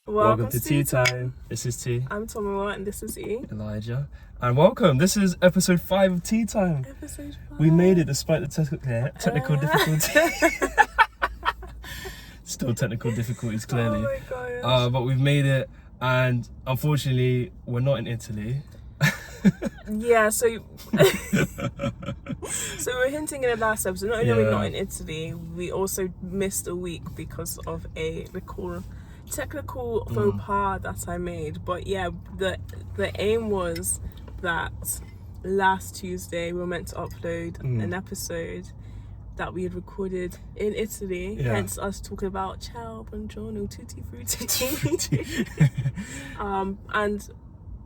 Welcome to Tea Time. This is T. I'm Tomoa and this is E. Elijah. And welcome. This is episode 5 of Tea Time. Episode 5. We made it despite the technical difficulties. Still technical difficulties, clearly. Oh my gosh. But we've made it, and unfortunately, we're not in Italy. Yeah, so we're hinting in the last episode, not only are we not in Italy, we also missed a week because of a technical faux pas that I made. But yeah, the aim was that last Tuesday we were meant to upload an episode that we had recorded in Italy, hence us talking about ciao, buongiorno, tutti frutti. And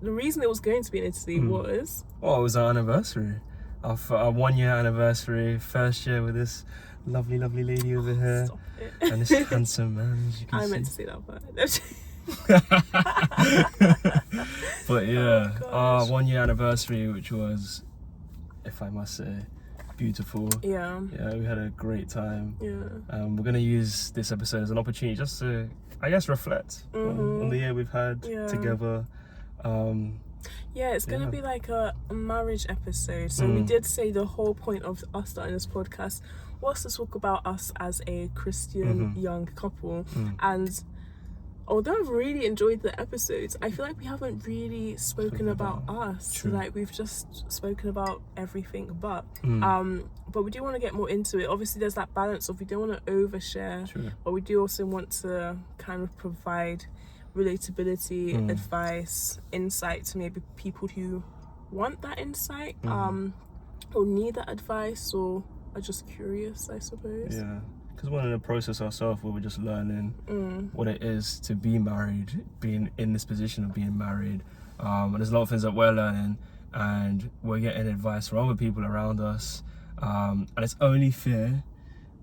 the reason it was going to be in Italy was... Well, it was our anniversary. Our 1 year anniversary, first year with this lovely lady over here. Stop it. And this handsome man, as you can see. I meant to say that, but... But yeah, Oh, our gosh. 1 year anniversary, which was, if I must say, beautiful. Yeah. Yeah, we had a great time. Yeah. We're going to use this episode as an opportunity just to, I guess, reflect on the year we've had together. Yeah, it's going to be like a marriage episode. So we did say the whole point of us starting this podcast was to talk about us as a Christian young couple. And although I've really enjoyed the episodes, I feel like we haven't really spoken about us. True. Like, we've just spoken about everything but we do want to get more into it. Obviously there's that balance of we don't want to overshare, but we do also want to kind of provide relatability, advice, insight to maybe people who want that insight, or need that advice, or are just curious, I suppose. Yeah, because we're in a process ourselves where we're just learning what it is to be married, being in this position of being married. And there's a lot of things that we're learning, and we're getting advice from other people around us. And it's only fair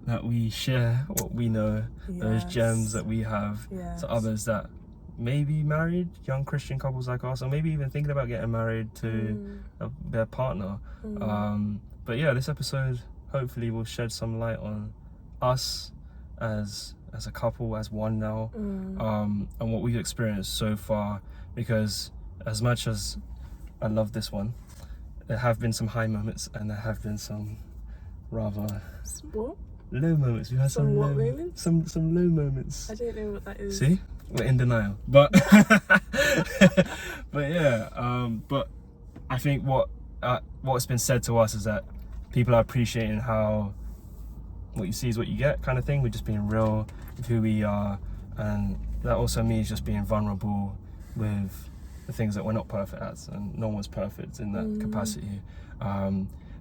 that we share what we know, those gems that we have, to others that may be married, young Christian couples like us, or maybe even thinking about getting married to their partner. But yeah, this episode hopefully will shed some light on us as a couple, as one now, and what we've experienced so far. Because as much as I love this one, there have been some high moments and there have been some rather low moments. We've had some low moments? Some low moments. I don't know what that is. See, we're in denial, but but yeah, but I think what's been said to us is that people are appreciating how what you see is what you get kind of thing. We're just being real with who we are, and that also means just being vulnerable with the things that we're not perfect at, and no one's perfect in that capacity.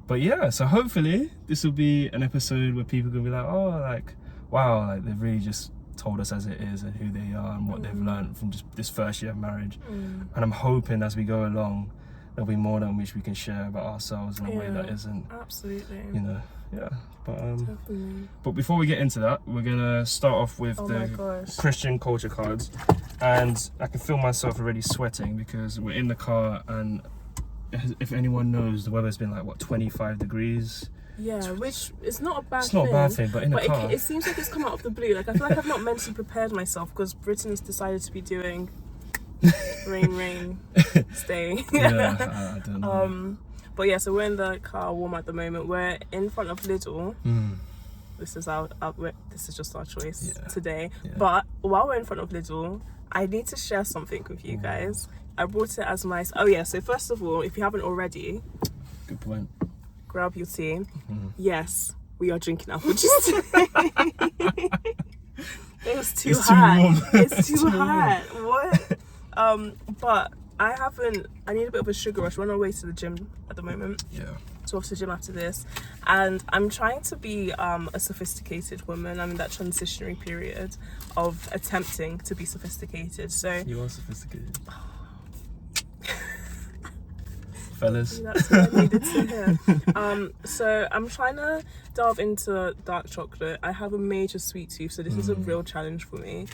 But yeah, so hopefully this will be an episode where people can be like, oh, like, wow, like they've really just told us as it is and who they are and what they've learned from just this first year of marriage. And I'm hoping as we go along there'll be more than which we can share about ourselves in a way that isn't, absolutely, but before we get into that, we're gonna start off with the Christian culture cards. And I can feel myself already sweating because we're in the car, and if anyone knows, the weather's been like 25 degrees. Yeah, which is not a bad thing. It's not a bad thing, but in a car, it seems like it's come out of the blue. Like, I feel like I've not mentally prepared myself because Britain's decided to be doing rain, stay. I don't know. But yeah, so we're in the car, warm at the moment. We're in front of Lidl. This is just our choice today. But while we're in front of Lidl, I need to share something with you guys. I brought it as my... Oh yeah, so first of all, if you haven't already... Good point. Grab your tea. Yes, we are drinking apple juice. It was too hot. It's too hot. What? But I need a bit of a sugar rush. We're on our way to the gym at the moment. Yeah. So off to the gym after this. And I'm trying to be a sophisticated woman. I'm in that transitionary period of attempting to be sophisticated. So you are sophisticated. Fellas. That's what I needed to hear. So I'm trying to delve into dark chocolate. I have a major sweet tooth, so this is a real challenge for me.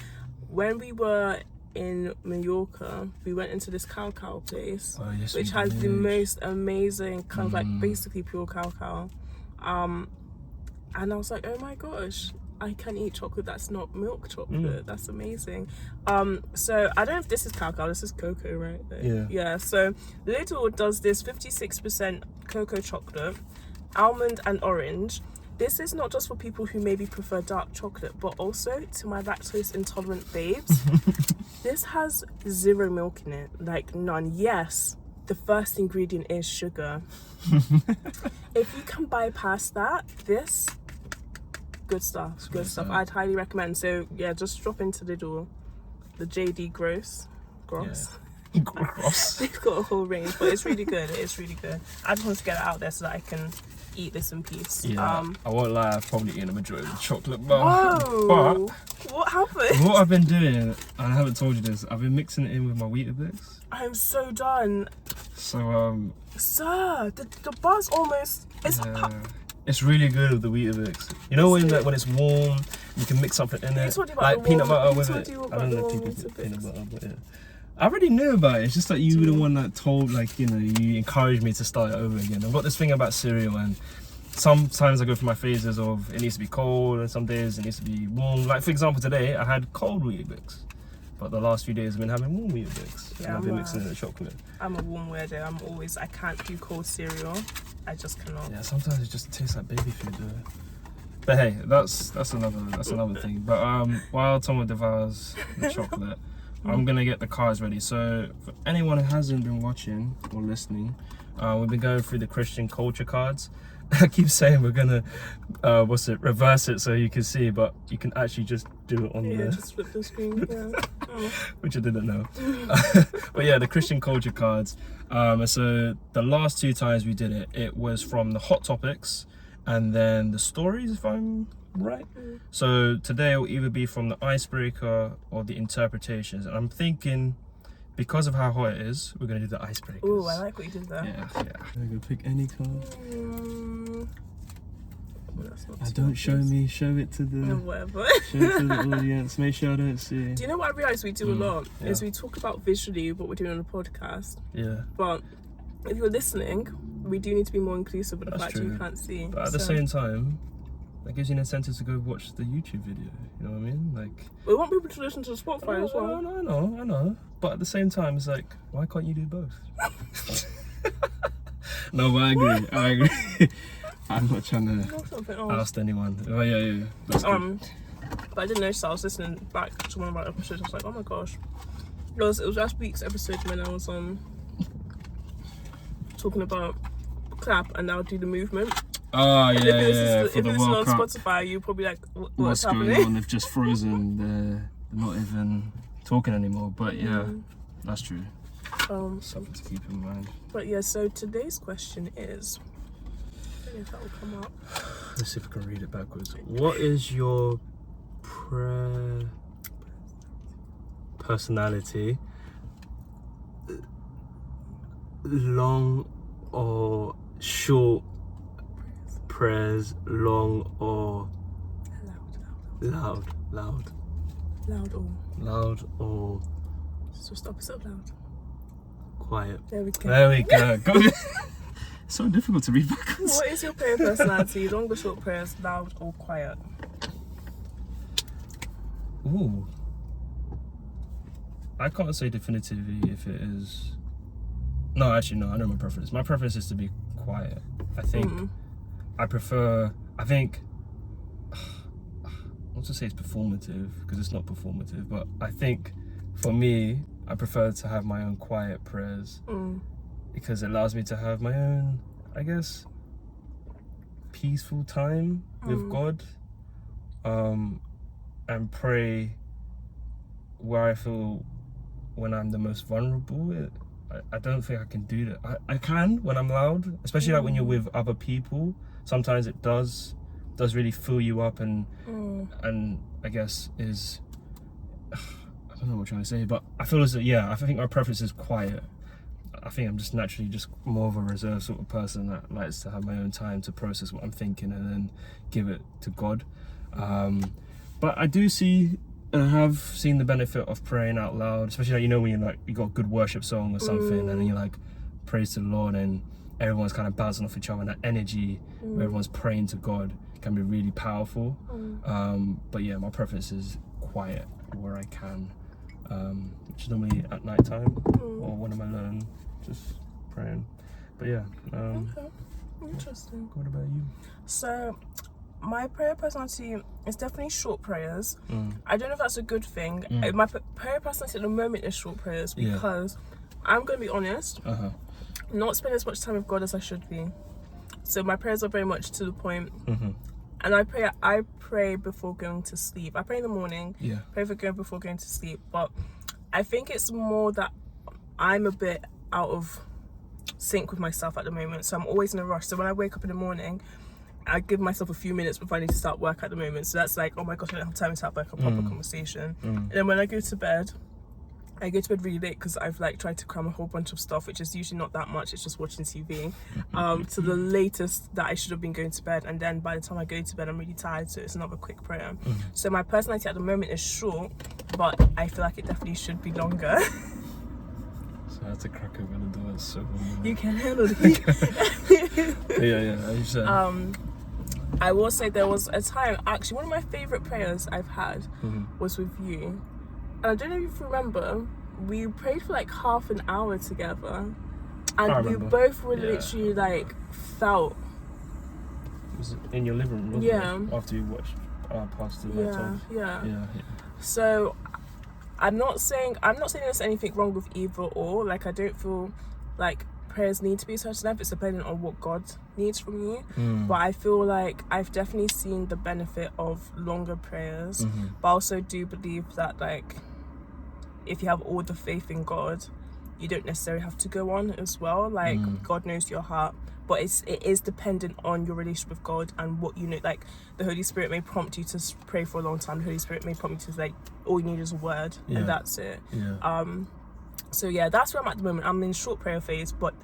When we were in Mallorca, we went into this cacao place, which has the most amazing kind of like basically pure cacao. And I was like, oh my gosh, I can eat chocolate that's not milk chocolate. That's amazing. So I don't know if this is cacao, this is cocoa, right? Yeah, so Lidl does this 56% cocoa chocolate, almond and orange. This is not just for people who maybe prefer dark chocolate, but also to my lactose intolerant babes. This has 0 milk in it, like none. Yes, the first ingredient is sugar. If you can bypass that, this, good stuff. I'd highly recommend. So yeah, just drop into Lidl, the JD Gross. Yeah. Gross. They've got a whole range, but it's really good. It's really good. I just want to get it out there so that I can eat this in peace. Yeah, I won't lie, I've probably eaten the majority of the chocolate bar. Whoa! But what happened? What I've been doing, and I haven't told you this, I've been mixing it in with my Weetabix. I'm so done. So Sir, the bar's almost. It's really good with the Weetabix. You know when it's warm, you can mix something in it, like peanut butter with it. I don't know if people put peanut butter, but yeah. I already knew about it. It's just like you were the one that told, like, you know, you encouraged me to start it over again. I've got this thing about cereal, and sometimes I go through my phases of it needs to be cold, and some days it needs to be warm. Like, for example, today I had cold Weetabix, but the last few days I've been having warm Weetabix. Yeah, and I've been mixing it in the chocolate. I'm a warm weirdo. I can't do cold cereal. I just cannot. Yeah, sometimes it just tastes like baby food though. But hey, that's another thing. But while Tomo devours the chocolate, I'm gonna get the cards ready. So for anyone who hasn't been watching or listening, we've been going through the Christian culture cards. I keep saying we're gonna reverse it so you can see, but you can actually just do it on just flip the screen. Yeah. Which I didn't know. But yeah, the Christian culture cards. So the last 2 times we did it, it was from the hot topics and then the stories, if I'm right. So today it will either be from the icebreaker or the interpretations, and I'm thinking because of how hot it is, we're gonna do the icebreakers. Oh, I like what you did there. Yeah. I'm gonna pick any card. Don't show it to the whatever. show it to the audience. Make sure I don't see. Do you know what I realised we do a lot? Is we talk about visually what we're doing on the podcast. Yeah. But if you're listening, we do need to be more inclusive with the fact you can't see. But at the same time, that gives you an incentive to go watch the YouTube video. You know what I mean? Like, we want people to listen to Spotify as well. I know. But at the same time, it's like, why can't you do both? No, but I agree. I'm not trying to oust anyone. Oh yeah. But I didn't notice. I was listening back to one of our episodes. I was like, oh my gosh. It was last week's episode when I was talking about clap and now do the movement. Oh yeah, if you listen on Spotify, you're probably like, what's happening? Going on? They've just frozen. They're not even talking anymore. But yeah, that's true. Something to keep in mind. But yeah, so today's question is, I don't know if that will come up. Let's see if I can read it backwards. What is your personality? Long or short prayers, long or loud or so stop it so loud. Quiet. There we go. It's so difficult to read backwards. What is your prayer personality? Long or short prayers, loud or quiet? Ooh, I can't say definitively if it is. No, actually, no. I know my preference. My preference is to be quiet. I think I think not to say it's performative because it's not performative, but I think for me, I prefer to have my own quiet prayers because it allows me to have my own, I guess, peaceful time with God, and pray where I feel when I'm the most vulnerable. I don't think I can do that. I can when I'm loud, especially like when you're with other people. Sometimes it does really fill you up and I guess is, I don't know what I'm trying to say, but I feel as I think my preference is quiet. I think I'm just naturally just more of a reserved sort of person that likes to have my own time to process what I'm thinking and then give it to God. But I do see and I have seen the benefit of praying out loud, especially like, you know, when you got a good worship song or something and then you like praise to the Lord and everyone's kind of bouncing off each other and that energy where everyone's praying to God can be really powerful. But yeah, my preference is quiet where I can, which is normally at night time or when I'm alone, just praying. But yeah. Okay. Interesting. What about you? So my prayer personality is definitely short prayers. I don't know if that's a good thing. My prayer personality at the moment is short prayers because I'm going to be honest, not spending as much time with God as I should be. So my prayers are very much to the point. And I pray before going to sleep. I pray in the morning, pray before going to sleep. But I think it's more that I'm a bit out of sync with myself at the moment. So I'm always in a rush. So when I wake up in the morning, I give myself a few minutes before I need to start work at the moment. So that's like, oh my gosh, I don't have time to have like a proper conversation. And then when I go to bed really late because I've like tried to cram a whole bunch of stuff, which is usually not that much. It's just watching TV to the latest that I should have been going to bed. And then by the time I go to bed, I'm really tired. So it's another quick prayer. So my personality at the moment is short, but I feel like it definitely should be longer. So I have to crack open the door. So you can handle it. yeah. As you said. I will say there was a time, actually, one of my favourite prayers I've had was with you. And I don't know if you remember, we prayed for like half an hour together. And we both were literally like felt. It was in your living room, wasn't it? After you watched Pastor Light. Yeah. So I'm not saying there's anything wrong with either or. Like, I don't feel like prayers need to be a certain length. It's dependent on what God needs from you. But I feel like I've definitely seen the benefit of longer prayers. But I also do believe that, like, if you have all the faith in God, you don't necessarily have to go on as well. Like, God knows your heart. But it is dependent on your relationship with God and what you know. Like, the Holy Spirit may prompt you to pray for a long time. The Holy Spirit may prompt you to, like, all you need is a word, and that's it. So yeah, that's where I'm at the moment. I'm in short prayer phase, but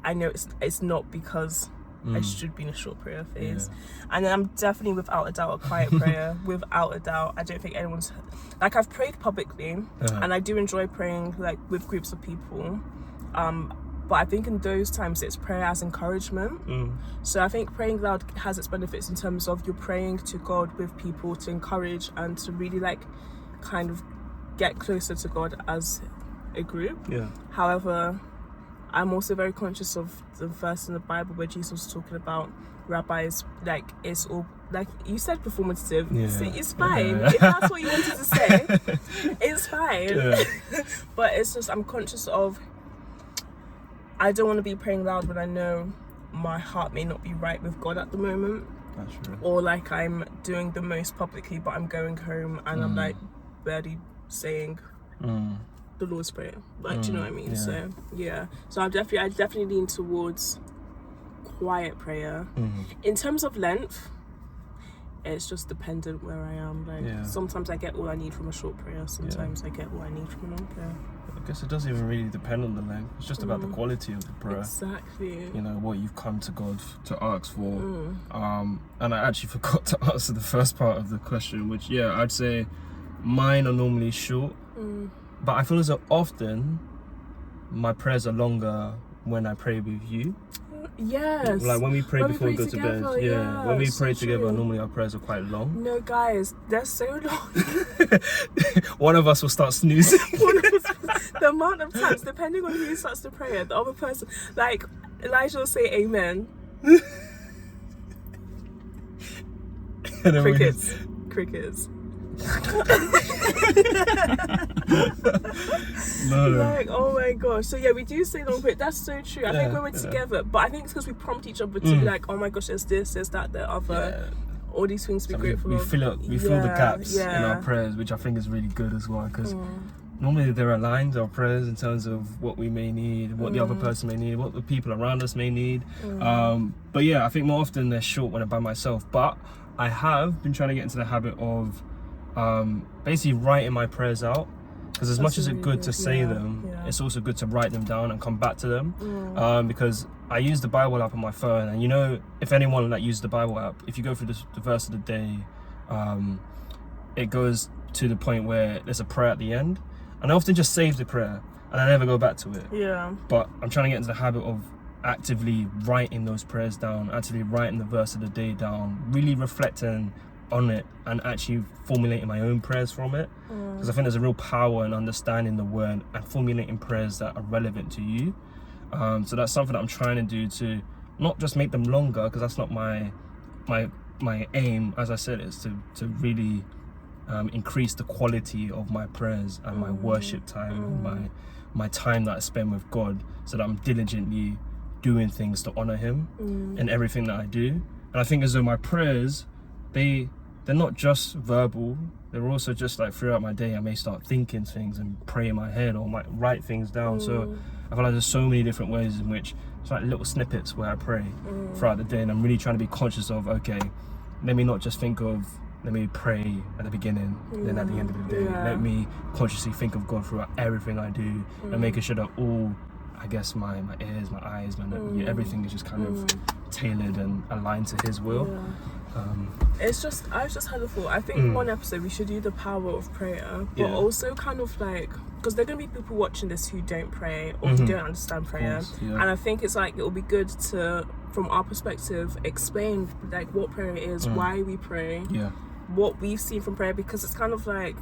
I know it's not because I should be in a short prayer phase. And then I'm definitely, without a doubt, a quiet prayer. Without a doubt. I don't think anyone's... Like, I've prayed publicly, and I do enjoy praying, like, with groups of people. But I think in those times, it's prayer as encouragement. So I think praying loud has its benefits in terms of you're praying to God with people to encourage and to really, like, kind of get closer to God as a group. However, I'm also very conscious of the verse in the Bible where Jesus was talking about rabbis, like, it's all, like you said, performative. So it's fine. If that's what you wanted to say, it's fine. But it's just, I'm conscious of, I don't want to be praying loud when I know my heart may not be right with God at the moment. That's true. Or like I'm doing the most publicly, but I'm going home and I'm like barely saying the Lord's Prayer. Like, do you know what I mean? So yeah. So I definitely lean towards quiet prayer. In terms of length, it's just dependent where I am. Like sometimes I get all I need from a short prayer. Sometimes I get what I need from a long prayer. I guess it doesn't even really depend on the length. It's just about the quality of the prayer. Exactly. You know, what you've come to God to ask for. And I actually forgot to answer the first part of the question, which, I'd say mine are normally short. But I feel as though often my prayers are longer when I pray with you. Yes. Like when we pray before we go to bed. When we pray together, normally our prayers are quite long. No, guys, they're so long. One of us will start snoozing. The amount of times, depending on who starts to pray, the other person, like Elijah will say amen. Crickets. Like, oh my gosh. So yeah, we do say long prayer. That's so true. I think when we're together, but I think it's because we prompt each other to be like, oh my gosh, there's this, there's that, the other, all these things to be grateful we of. We fill the gaps in our prayers, which I think is really good as well, because normally there are lines our prayers in terms of what we may need, what the other person may need, what the people around us may need. But yeah, I think more often they're short when I'm by myself. But I have been trying to get into the habit of basically writing my prayers out, because as much as it's good to say them, it's also good to write them down and come back to them. Because I use the Bible app on my phone, and you know, if anyone that uses the Bible app, if you go through the verse of the day, it goes to the point where there's a prayer at the end, and I often just save the prayer and I never go back to it. But I'm trying to get into the habit of actively writing those prayers down, actively writing the verse of the day down, really reflecting on it and actually formulating my own prayers from it, because I think there's a real power in understanding the word and formulating prayers that are relevant to you. So that's something that I'm trying to do, to not just make them longer, because that's not my aim, as I said, is to really increase the quality of my prayers and my worship time and my time that I spend with God, so that I'm diligently doing things to honor him in everything that I do. And I think as though my prayers, they're not just verbal, they're also just like throughout my day I may start thinking things and pray in my head, or might write things down. So I feel like there's so many different ways in which it's like little snippets where I pray throughout the day, and I'm really trying to be conscious of, okay, let me not just think of, let me pray at the beginning, then at the end of the day, let me consciously think of God throughout everything I do, and making sure that all, I guess, my ears, my eyes, everything is just kind of tailored and aligned to his will. I've just had a thought. I think one episode we should do the power of prayer, but also kind of like, because there are going to be people watching this who don't pray or who don't understand prayer, and I think it's like, it will be good to, from our perspective, explain like what prayer is, why we pray, what we've seen from prayer, because it's kind of like,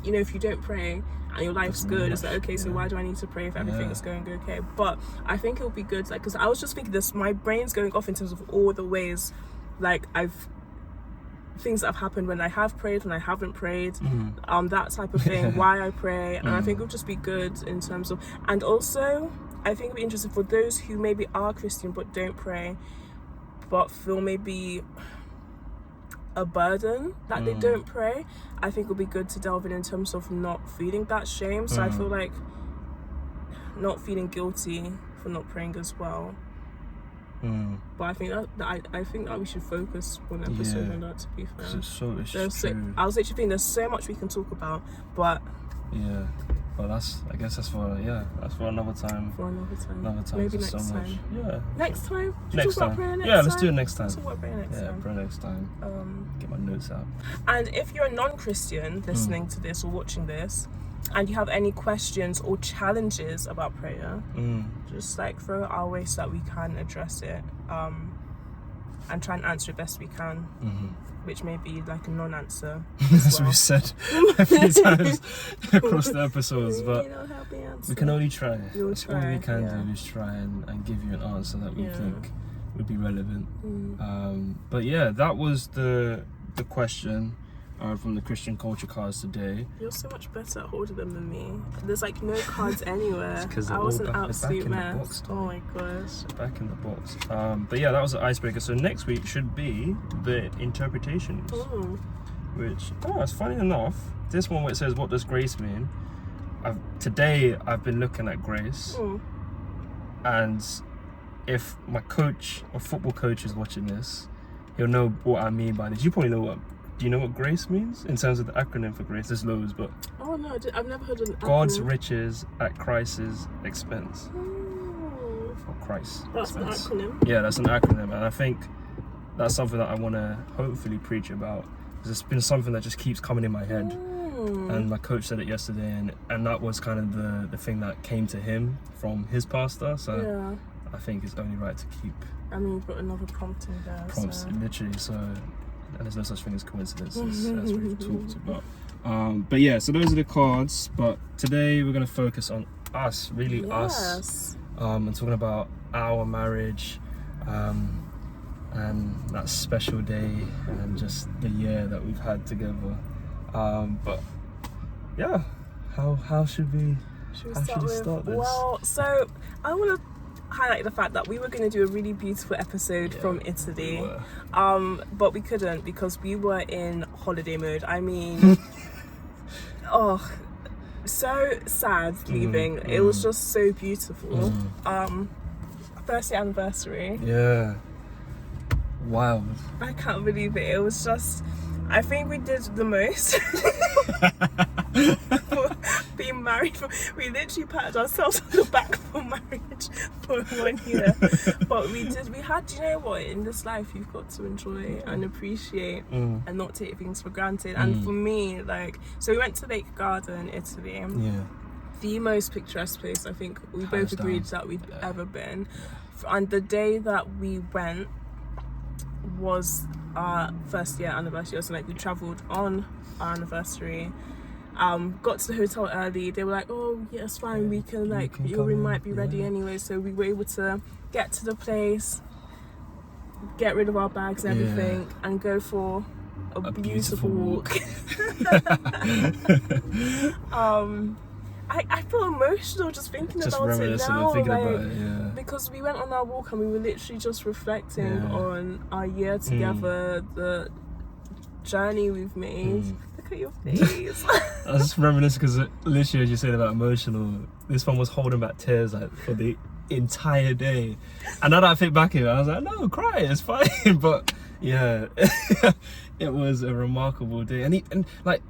you know, if you don't pray and your life's good, it's like, okay, so why do I need to pray if everything is going okay? But I think it'll be good, like, because I was just thinking this, my brain's going off in terms of all the ways, like, things that have happened when I have prayed, when I haven't prayed, that type of thing, why I pray. And I think it'll just be good in terms of, and also I think it'll be interesting for those who maybe are Christian but don't pray, but feel maybe a burden that they don't pray. I think it'll be good to delve in terms of not feeling that shame. So I feel like not feeling guilty for not praying as well. But I think that we should focus one episode on that, to be fair. It's true. I was literally thinking there's so much we can talk about, but well, I guess that's for another time. Another time. Maybe next time. Much. Yeah. Next time. Next time. Let's do it next time. Talk about prayer next time. Pray next time. Get my notes out. And if you're a non-Christian listening to this or watching this, and you have any questions or challenges about prayer, just like throw it our way so that we can address it, and try and answer it best we can, which may be like a non-answer. That's what we said a few times across the episodes, but we can only try. That's all we can do is try and give you an answer that we think would be relevant. But yeah, that was the question from the Christian culture cards today. You're so much better at holding them than me. There's like no cards anywhere. I was an absolute mess. Oh my gosh. Back in the box. But yeah, that was the icebreaker. So next week should be the interpretations. Which, it's funny enough, this one where it says, what does grace mean? Today I've been looking at grace, and if my coach or football coach is watching this, he'll know what I mean by this. You probably know do you know what grace means in terms of the acronym for grace? There's loads, but no, I've never heard of an acronym. God's riches at Christ's expense. For Christ's expense. An acronym. Yeah, that's an acronym, and I think that's something that I want to hopefully preach about, because it's been something that just keeps coming in my head. And my coach said it yesterday, and that was kind of the thing that came to him from his pastor. So I think it's only right to keep. I mean, you've got another prompt in there. Literally. So. And there's no such thing as coincidences, as we've talked about. But yeah, so those are the cards. But today we're going to focus on us, us. And talking about our marriage, and that special day, and just the year that we've had together. But yeah, how should we start this? Well, so I want to highlight the fact that we were going to do a really beautiful episode from Italy, but we couldn't because we were in holiday mode. I mean, so sad leaving. It was just so beautiful. First year anniversary. Yeah. Wow. I can't believe it. It was just, I think we did the most. For being married, we literally patted ourselves on the back for marriage for 1 year. But we had, do you know what, in this life you've got to enjoy and appreciate and not take things for granted. And for me, like, so we went to Lake Garda in Italy. the most picturesque place I think we Hands both agreed down. that we'd ever been. And the day that we went was our first year anniversary. So like we travelled on our anniversary. Got to the hotel early. They were like, oh yeah, it's fine, we can like, your room might be ready anyway. So we were able to get to the place, get rid of our bags and everything, and go for a beautiful walk. I feel emotional just thinking Just about it now, thinking like, about it, because we went on our walk and we were literally just reflecting on our year together, the journey we've made. Look at your face. I was just reminiscing because literally, as you said about emotional, this one was holding back tears like for the entire day. And now that I think back in it, I was like, no, cry, it's fine. But yeah, it was a remarkable day. And like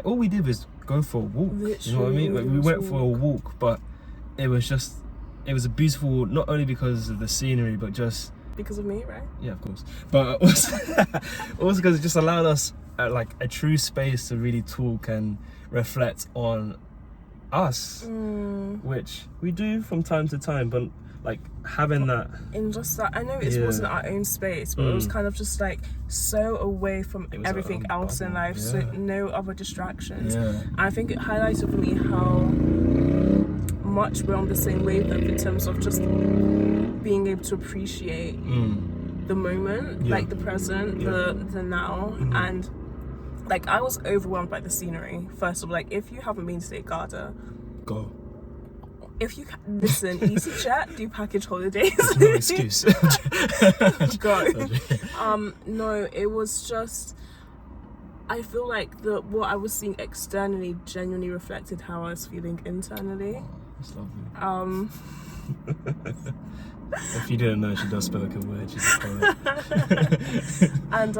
all we did was go for a walk. Literally, you know what I mean? Like, we went for a walk, but it was a beautiful walk, not only because of the scenery, but just because of me, right? Yeah, of course. But also because it just allowed us like a true space to really talk and reflect on us, which we do from time to time, but like having that in just that, I know it wasn't our own space, but it was kind of just like so away from everything else in life, so no other distractions. And I think it highlighted for me how much we're on the same wavelength in terms of just being able to appreciate the moment, like the present, the now. And like I was overwhelmed by the scenery. First of all, like if you haven't been to State Garda, go. If you listen, EasyJet do package holidays. No excuse. Go. No, it was just, I feel like what I was seeing externally genuinely reflected how I was feeling internally. Oh, that's lovely. If you didn't know, she does spoken word. She's a poet. And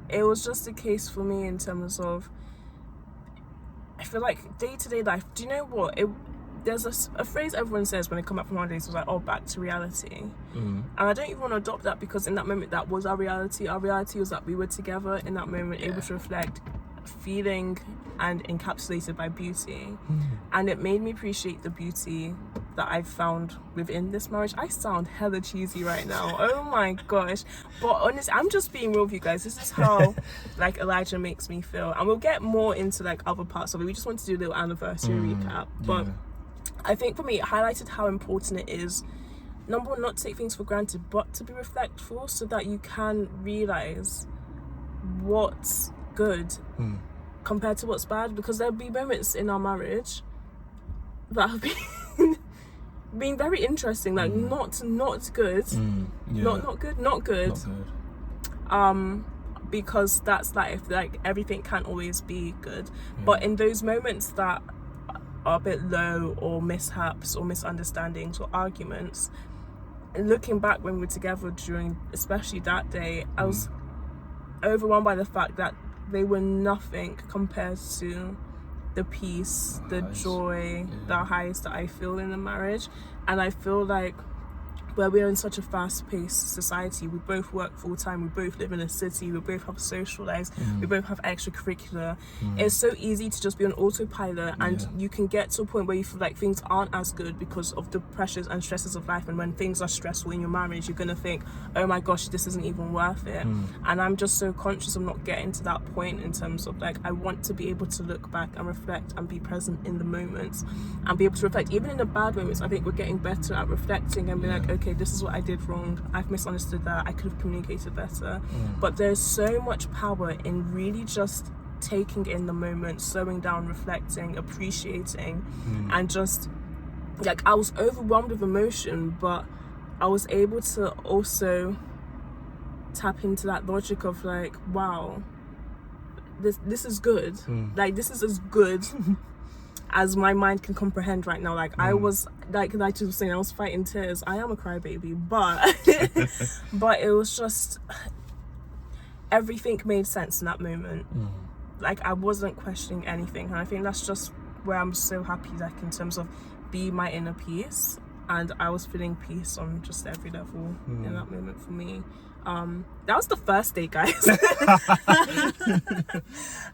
it was just a case for me in terms of, I feel like day-to-day life. Do you know what? There's a phrase everyone says when they come back from holidays, was like, oh, back to reality. And I don't even want to adopt that, because in that moment that was our reality. Our reality was that we were together in that moment, able to reflect, feeling and encapsulated by beauty. And it made me appreciate the beauty that I've found within this marriage. I sound hella cheesy right now, oh my gosh, but honestly, I'm just being real with you guys. This is how like Elijah makes me feel, and we'll get more into like other parts of it. We just want to do a little anniversary recap, but I think for me it highlighted how important it is, number one, not to take things for granted, but to be reflectful so that you can realize what's good compared to what's bad, because there'll be moments in our marriage that have been very interesting, like not good, not good, because that's life. Like everything can't always be good, but in those moments that are a bit low, or mishaps or misunderstandings or arguments, looking back when we were together during especially that day, I was overwhelmed by the fact that they were nothing compared to the peace, the joy, the highs that I feel in a marriage. And I feel like where we're in such a fast-paced society, we both work full-time, we both live in a city, we both have social lives, we both have extracurricular. It's so easy to just be on autopilot, and you can get to a point where you feel like things aren't as good because of the pressures and stresses of life. And when things are stressful in your marriage, you're gonna think, oh my gosh, this isn't even worth it. And I'm just so conscious of not getting to that point, in terms of like, I want to be able to look back and reflect and be present in the moments, and be able to reflect even in the bad moments. I think we're getting better at reflecting and being like, okay, this is what I did wrong, I've misunderstood that, I could have communicated better. But there's so much power in really just taking in the moment, slowing down, reflecting, appreciating, and just like, I was overwhelmed with emotion, but I was able to also tap into that logic of like, wow, this is good. Like, this is as good as my mind can comprehend right now. Like I was, like I was saying, I was fighting tears. I am a crybaby, but but it was just, everything made sense in that moment. Like I wasn't questioning anything, and I think that's just where I'm so happy, like in terms of be my inner peace, and I was feeling peace on just every level in that moment for me. That was the first day, guys.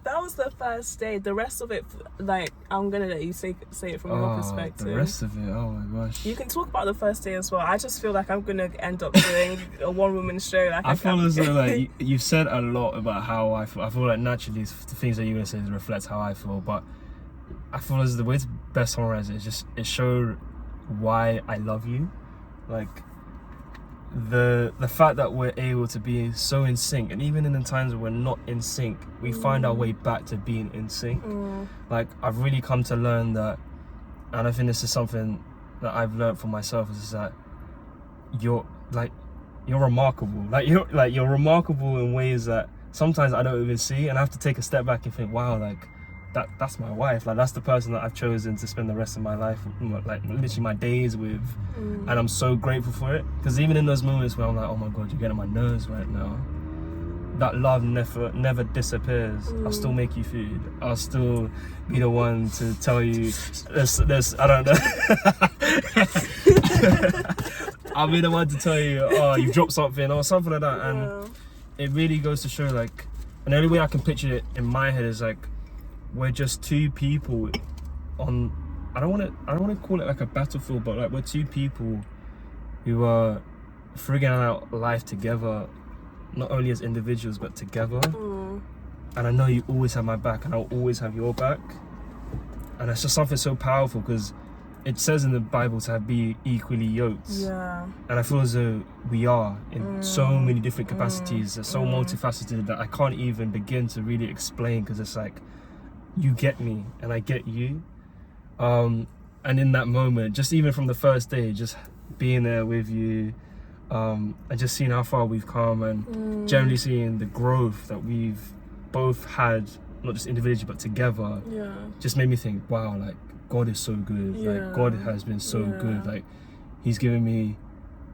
That was the first day. The rest of it, like, I'm gonna let you say it from your perspective. The rest of it, oh my gosh. You can talk about the first day as well. I just feel like I'm gonna end up doing a one-woman show. Like, I feel as though, like, you've said a lot about how I feel. I feel like naturally the things that you're gonna say reflects how I feel, but I feel as the way to best summarize it is just it showed why I love you. Like, the fact that we're able to be so in sync, and even in the times where we're not in sync, we find our way back to being in sync. Like, I've really come to learn that, and I think this is something that I've learned for myself, is that you're remarkable. You're remarkable in ways that sometimes I don't even see, and I have to take a step back and think, wow, like, that's my wife. Like, that's the person that I've chosen to spend the rest of my life, like, literally my days with. And I'm so grateful for it, because even in those moments where I'm like, oh my god, you're getting on my nerves right now, that love never disappears. I'll still make you food. I'll still be the one to tell you this I don't know. I'll be the one to tell you, oh, you've dropped something or something like that. And it really goes to show, like, and the only way I can picture it in my head is like, we're just two people on, I don't want to call it like a battlefield, but like, we're two people who are figuring out life together, not only as individuals but together. And I know you always have my back, and I'll always have your back. And it's just something so powerful, because it says in the Bible to be equally yoked. And I feel as though we are in so many different capacities. It's so multifaceted that I can't even begin to really explain, because it's like, you get me and I get you. And in that moment, just even from the first day, just being there with you, and just seeing how far we've come, and generally seeing the growth that we've both had, not just individually but together, just made me think, wow, like, God is so good. Like, God has been so good. Like, he's given me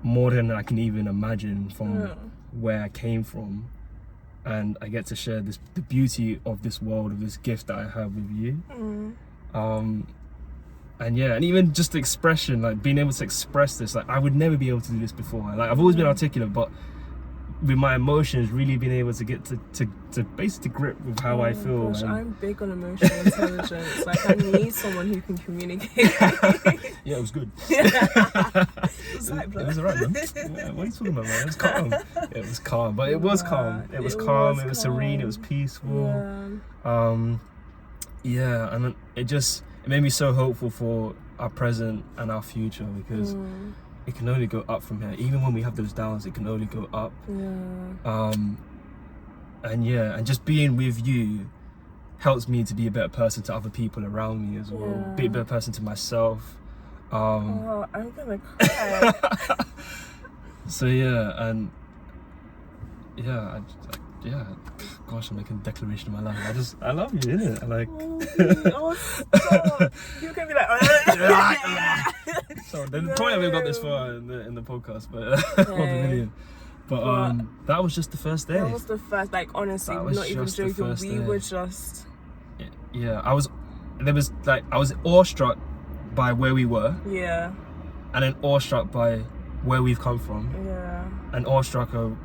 more than I can even imagine from where I came from. And I get to share the beauty of this world, of this gift that I have with you. And even just the expression, like, being able to express this, like, I would never be able to do this before. Like, I've always been articulate, but with my emotions, really being able to get to basically grip with how I feel. Gosh, I'm big on emotional intelligence. Like, I need someone who can communicate. Yeah, it was good. It was alright, man. Yeah, what are you talking about, man? It was calm. It was calm, but it was calm. It was calm. It was serene. It was peaceful. And it made me so hopeful for our present and our future, because it can only go up from here. Even when we have those downs, it can only go up. And just being with you helps me to be a better person to other people around me as well. Be a better person to myself. I'm gonna cry. Gosh, I'm making a declaration of my life. I love you, innit? Like, stop. You can be like, so the point I've got this far in the podcast, but or the video. But that was just the first day. That was the first, like, honestly, not even joking. We were just, I was awestruck by where we were. And then awestruck by where we've come from. And awestruck of,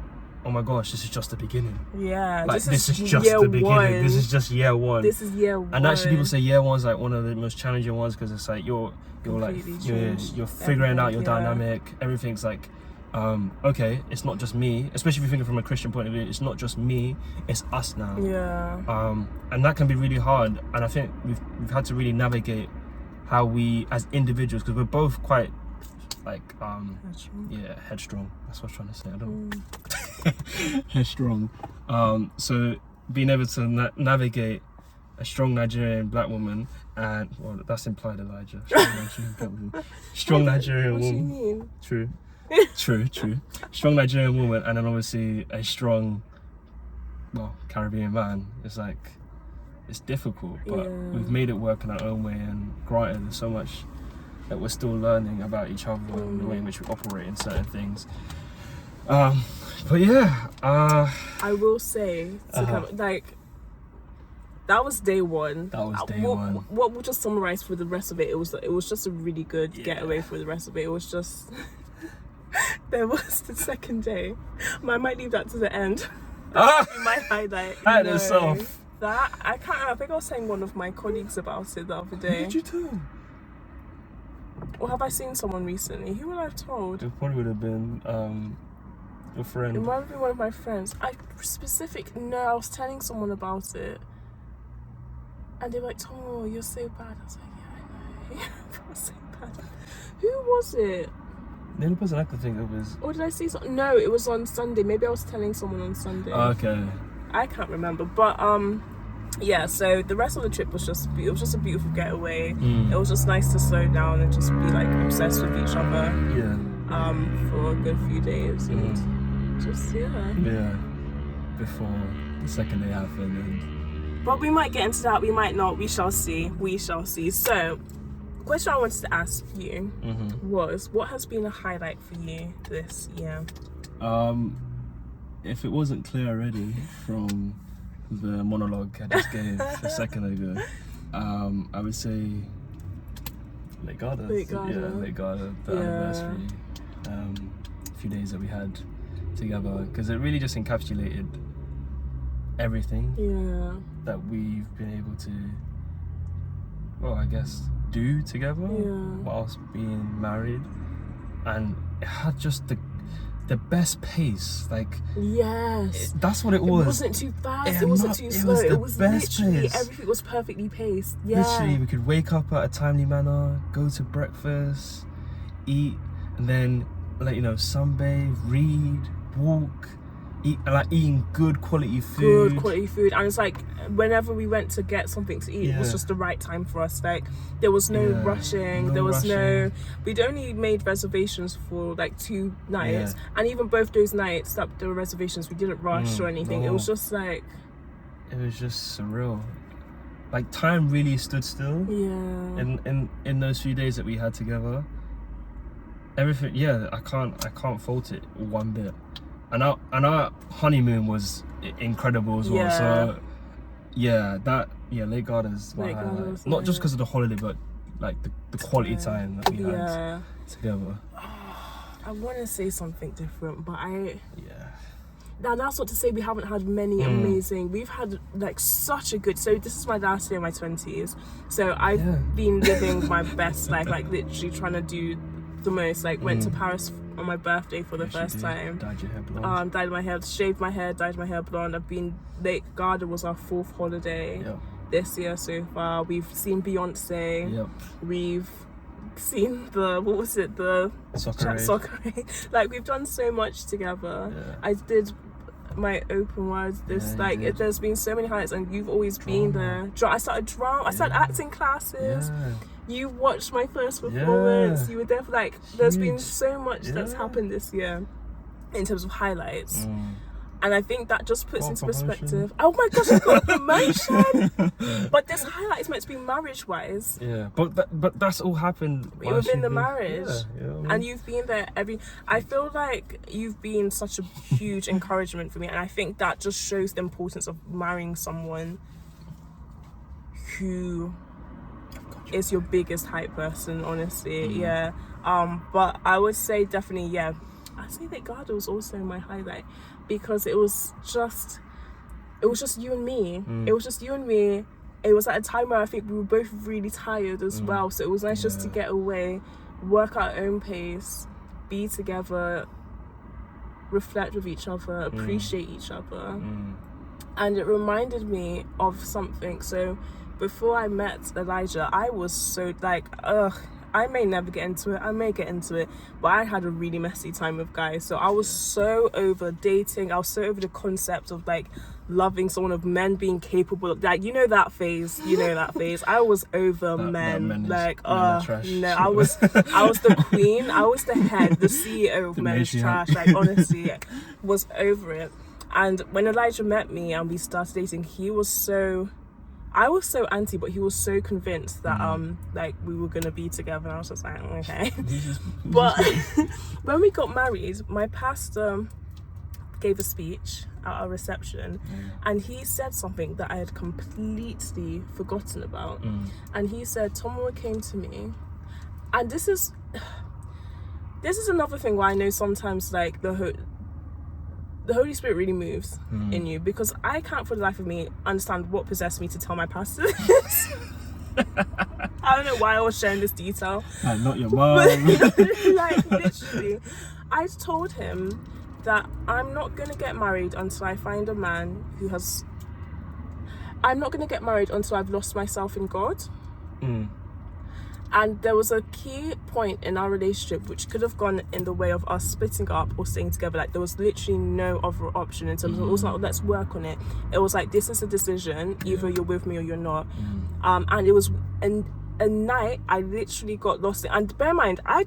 oh my gosh, this is just the beginning. Like, this is just the beginning. This is just year one. This is year one. And actually, people say year one's like one of the most challenging ones, because it's like you're figuring out your dynamic. Everything's like, okay, it's not just me. Especially if you're thinking from a Christian point of view, it's not just me, it's us now. And that can be really hard. And I think we've had to really navigate how we, as individuals, because we're both quite, like, headstrong. That's what I was trying to say. I don't headstrong. So being able to navigate a strong Nigerian black woman, and, well, that's implied, Elijah. Strong Nigerian what woman. Do you mean? True. Strong Nigerian woman, and then obviously a strong, Caribbean man. It's like, it's difficult, but we've made it work in our own way, and granted, there's so much that we're still learning about each other and the way in which we operate in certain things. I will say, that was day one. What we'll just summarize for the rest of it. It was just a really good getaway for the rest of it. It was just There was the second day. I might leave that to the end. Ah! That might highlight. That is soft. That I can't. I think I was telling one of my colleagues about it the other Who day. did you tell? Or have I seen someone recently? Who would I have told? It probably would have been your It friend. might have been one of my friends. I was telling someone about it, and they were like, "Tomo, you're so bad." I was like, "Yeah, I know. You're so bad." Who was it? The only person I could think of is. Or did I see something? No, it was on Sunday. Maybe I was telling someone on Sunday. Okay. I can't remember, but yeah. So the rest of the trip was just a beautiful getaway. It was just nice to slow down and just be like obsessed with each other. Yeah. For a good few days and just Yeah. Before the second day happened, But we might get into that. We might not. We shall see. We shall see. So, question I wanted to ask you was, what has been a highlight for you this year? If it wasn't clear already from the monologue I just gave a second ago, I would say Late Garda. Yeah, Late Garda, the anniversary. A few days that we had together, because it really just encapsulated everything that we've been able to, well, I guess, do together whilst being married. And it had just the best pace, like that's what it was. It wasn't too fast, it wasn't too slow, it was literally pace. everything was perfectly paced. Literally, we could wake up at a timely manner, go to breakfast, eat, and then sunbathe, read, walk, eat, and eating good quality food. And it's like whenever we went to get something to eat, it was just the right time for us. Like there was no rushing, we'd only made reservations for like 2 nights, and even both those nights that there were reservations, we didn't rush or anything. It was just like, it was just surreal. Like time really stood still. In those few days that we had together. Everything, I can't fault it one bit. And our honeymoon was incredible as well. So Late Garda's my highlight. Not just because of the holiday, but like the quality time that we had together. I want to say something different, but now that's not to say we haven't had many amazing. We've had like such a good. So this is my last year in my 20s. So I've been living my best life, like literally trying to do the most. Like went to Paris on my birthday for the first time. Dyed your hair blonde. Dyed my hair, shaved my hair, dyed my hair blonde. Lake Garda was our 4th holiday this year so far. We've seen Beyonce. We've seen the soccer. Like we've done so much together. I did my open words. There's been so many highlights, and you've always been there. I started drama. I started acting classes. You watched my first performance. You were there for there's been so much that's happened this year in terms of highlights. And I think that just puts into perspective. Oh my gosh, I got a promotion! But this highlight is meant to be marriage-wise. But that's all happened within the marriage. And you've been there I feel like you've been such a huge encouragement for me, and I think that just shows the importance of marrying someone who is your biggest hype person, honestly. But I would say definitely I'd say that God was also my highlight, because it was just you and me. It was just you and me. It was at a time where I think we were both really tired as well, so it was nice just to get away, work our own pace, be together, reflect with each other, appreciate each other. And it reminded me of something. So before I met Elijah, I was so I may never get into it, I may get into it, but I had a really messy time with guys. So I was so over dating, I was so over the concept of loving someone, of men being capable of that phase. I was over men. No, I was the queen, I was the head, the CEO of men's trash. Honestly, was over it. And when Elijah met me and we started dating, I was so anti, but he was so convinced that we were gonna be together, and I was just like, okay. But when we got married, my pastor gave a speech at our reception, and he said something that I had completely forgotten about. And he said, Tomo came to me, and this is this is another thing where I know sometimes like the Holy Spirit really moves in you, because I can't for the life of me understand what possessed me to tell my pastor this. I don't know why I was sharing this detail. Like, not your mom. Like, literally, I told him that I'm not going to get married until I find a man who has... I'm not going to get married until I've lost myself in God. And there was a key point in our relationship which could have gone in the way of us splitting up or staying together. Like, there was literally no other option in terms of, it was not, let's work on it. It was like, this is a decision. Either you're with me or you're not. And it was a night I literally got lost in. And bear in mind, I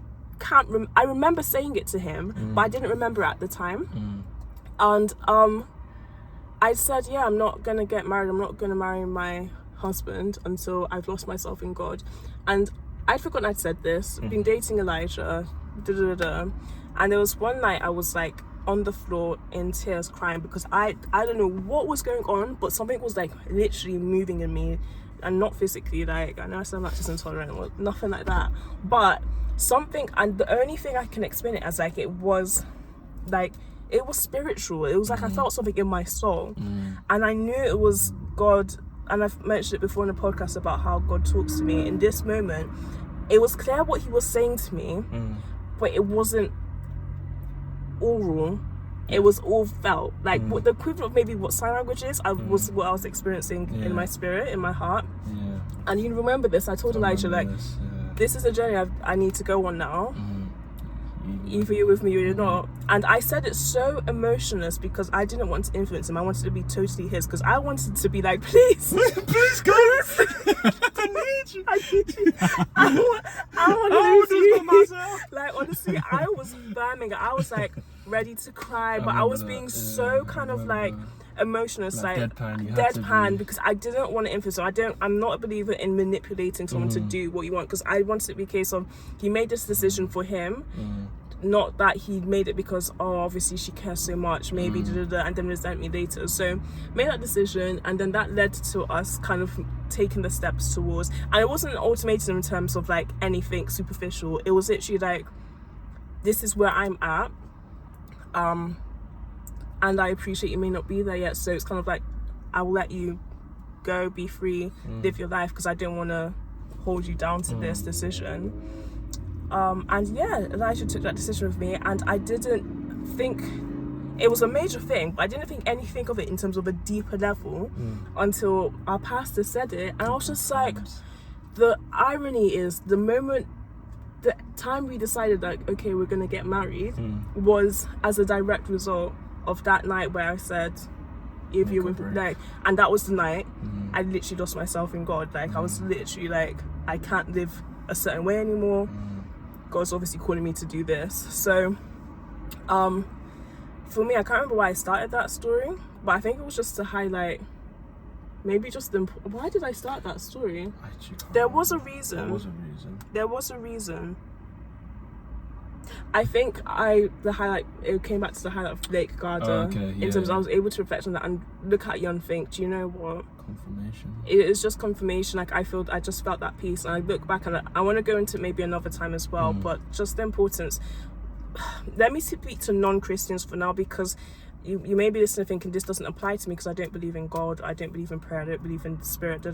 remember saying it to him, but I didn't remember at the time. And I said, yeah, I'm not going to get married. I'm not going to marry my husband until I've lost myself in God. And I'd forgotten I'd said this. Been dating Elijah, and there was one night I was like on the floor in tears crying, because I don't know what was going on, but something was like literally moving in me, and not physically. Like, I know I sound lactose intolerant, or nothing like that, but something. And the only thing I can explain it as, like, it was spiritual. It was like I felt something in my soul, and I knew it was God. And I've mentioned it before in the podcast about how God talks to me. In this moment, it was clear what he was saying to me, but it wasn't oral. It was all felt. Like, what the equivalent of maybe what sign language is, was what I was experiencing in my spirit, in my heart. And you remember this, I told Elijah, like, this is a journey I need to go on now. Either you're with me or you're not. And I said it so emotionless because I didn't want to influence him. I wanted to be totally his, because I wanted to be like, please guys, I need you. I want to lose you. Like, honestly, I was burning. I was like ready to cry, but I was being so kind of like emotionless, like deadpan, because I didn't want to influence him. I'm not a believer in manipulating someone to do what you want, because I wanted it to be a case of he made this decision for him, not that he made it because, oh, obviously she cares so much, maybe and then resent me later. So made that decision, and then that led to us kind of taking the steps towards, and it wasn't an ultimatum in terms of like anything superficial. It was literally like, this is where I'm at, and I appreciate you may not be there yet, so it's kind of like, I will let you go, be free, live your life, because I don't want to hold you down to this decision. And yeah, Elijah took that decision with me, and I didn't think it was a major thing, but I didn't think anything of it in terms of a deeper level until our pastor said it. And I was just like, the irony is, the time we decided like, okay, we're gonna get married, was as a direct result of that night where I said, if you were like, and that was the night I literally lost myself in God. Like, I was literally like, I can't live a certain way anymore. God's obviously calling me to do this. So for me, I can't remember why I started that story, but I think it was just to highlight maybe just why did I start that story? There was a reason. I think it came back to the highlight of Lake Garda, in terms of I was able to reflect on that and look at you and think, do you know what? Confirmation. It's just confirmation. Like, I just felt that peace, and I look back and I want to go into maybe another time as well, but just the importance. Let me speak to non-Christians for now, because you may be listening thinking this doesn't apply to me because I don't believe in God, I don't believe in prayer, I don't believe in the spirit,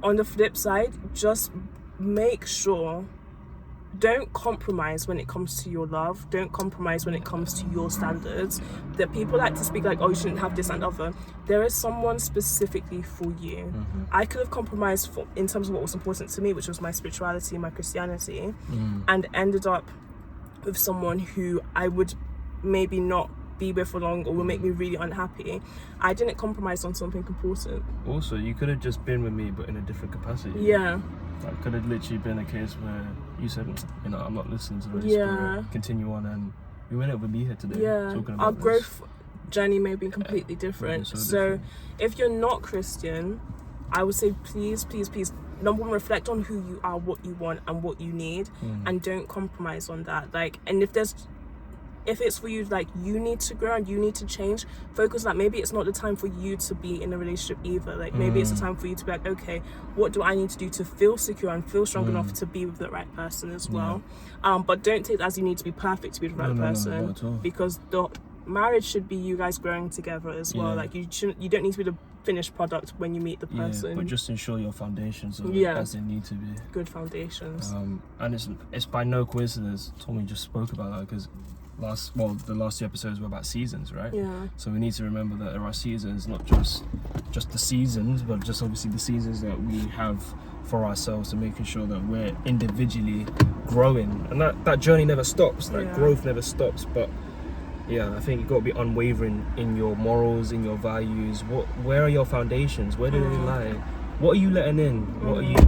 On the flip side, just make sure, don't compromise when it comes to your love. Don't compromise when it comes to your standards. That people like to speak like, oh, you shouldn't have this and other. There is someone specifically for you. I could have compromised in terms of what was important to me, which was my spirituality, my Christianity, and ended up with someone who I would maybe not be with for long, or will make me really unhappy. I didn't compromise on something important. Also, you could have just been with me, but in a different capacity. Yeah. That could have literally been a case where you said, you know, I'm not listening to the Holy Spirit. Continue on, and we wouldn't have been here today. Talking about our growth journey may be completely different. So if you're not Christian, I would say please, number one, reflect on who you are, what you want, and what you need, and don't compromise on that. Like, and if there's if it's for you, like, you need to grow and you need to change, focus on that. Maybe it's not the time for you to be in a relationship either. Like, maybe it's the time for you to be like, okay, what do I need to do to feel secure and feel strong enough to be with the right person as well? But don't take it as you need to be perfect to be the right person. No, not at all. Because the marriage should be you guys growing together as well. Like, you don't need to be the finished product when you meet the person. But just ensure your foundations are as they need to be. Good foundations. And it's by no coincidence Tommy just spoke about that, because the last 2 episodes were about seasons, right? Yeah. So we need to remember that there are seasons, not just the seasons, but just obviously the seasons that we have for ourselves, and making sure that we're individually growing, and that journey never stops. That growth never stops. But yeah, I think you've got to be unwavering in your morals, in your values. Where are your foundations? Where do they lie? What are you letting in?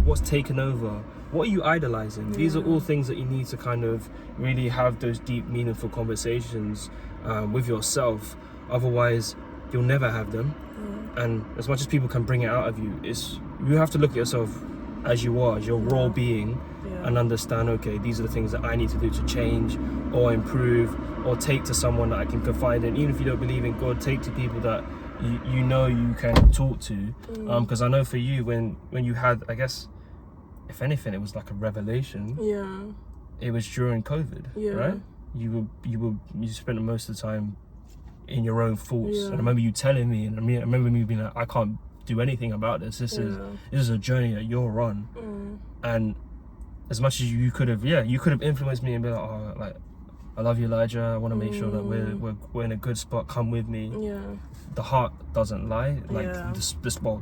What's taken over? What are you idolizing? These are all things that you need to kind of really have those deep, meaningful conversations with yourself. Otherwise, you'll never have them. And as much as people can bring it out of you, you have to look at yourself as you are, as your raw being, and understand, okay, these are the things that I need to do to change or improve, or take to someone that I can confide in. Even if you don't believe in God, take to people that you know you can talk to. Because I know for you, when you had, I guess, if anything, it was like a revelation. It was during COVID, right? You spent most of the time in your own thoughts. And I remember you telling me, and I remember me being like, I can't do anything about this. This is a journey that you're on. And as much as you could have influenced me and be like, oh, like, I love you, Elijah. I want to make sure that we're in a good spot. Come with me. The heart doesn't lie. Like the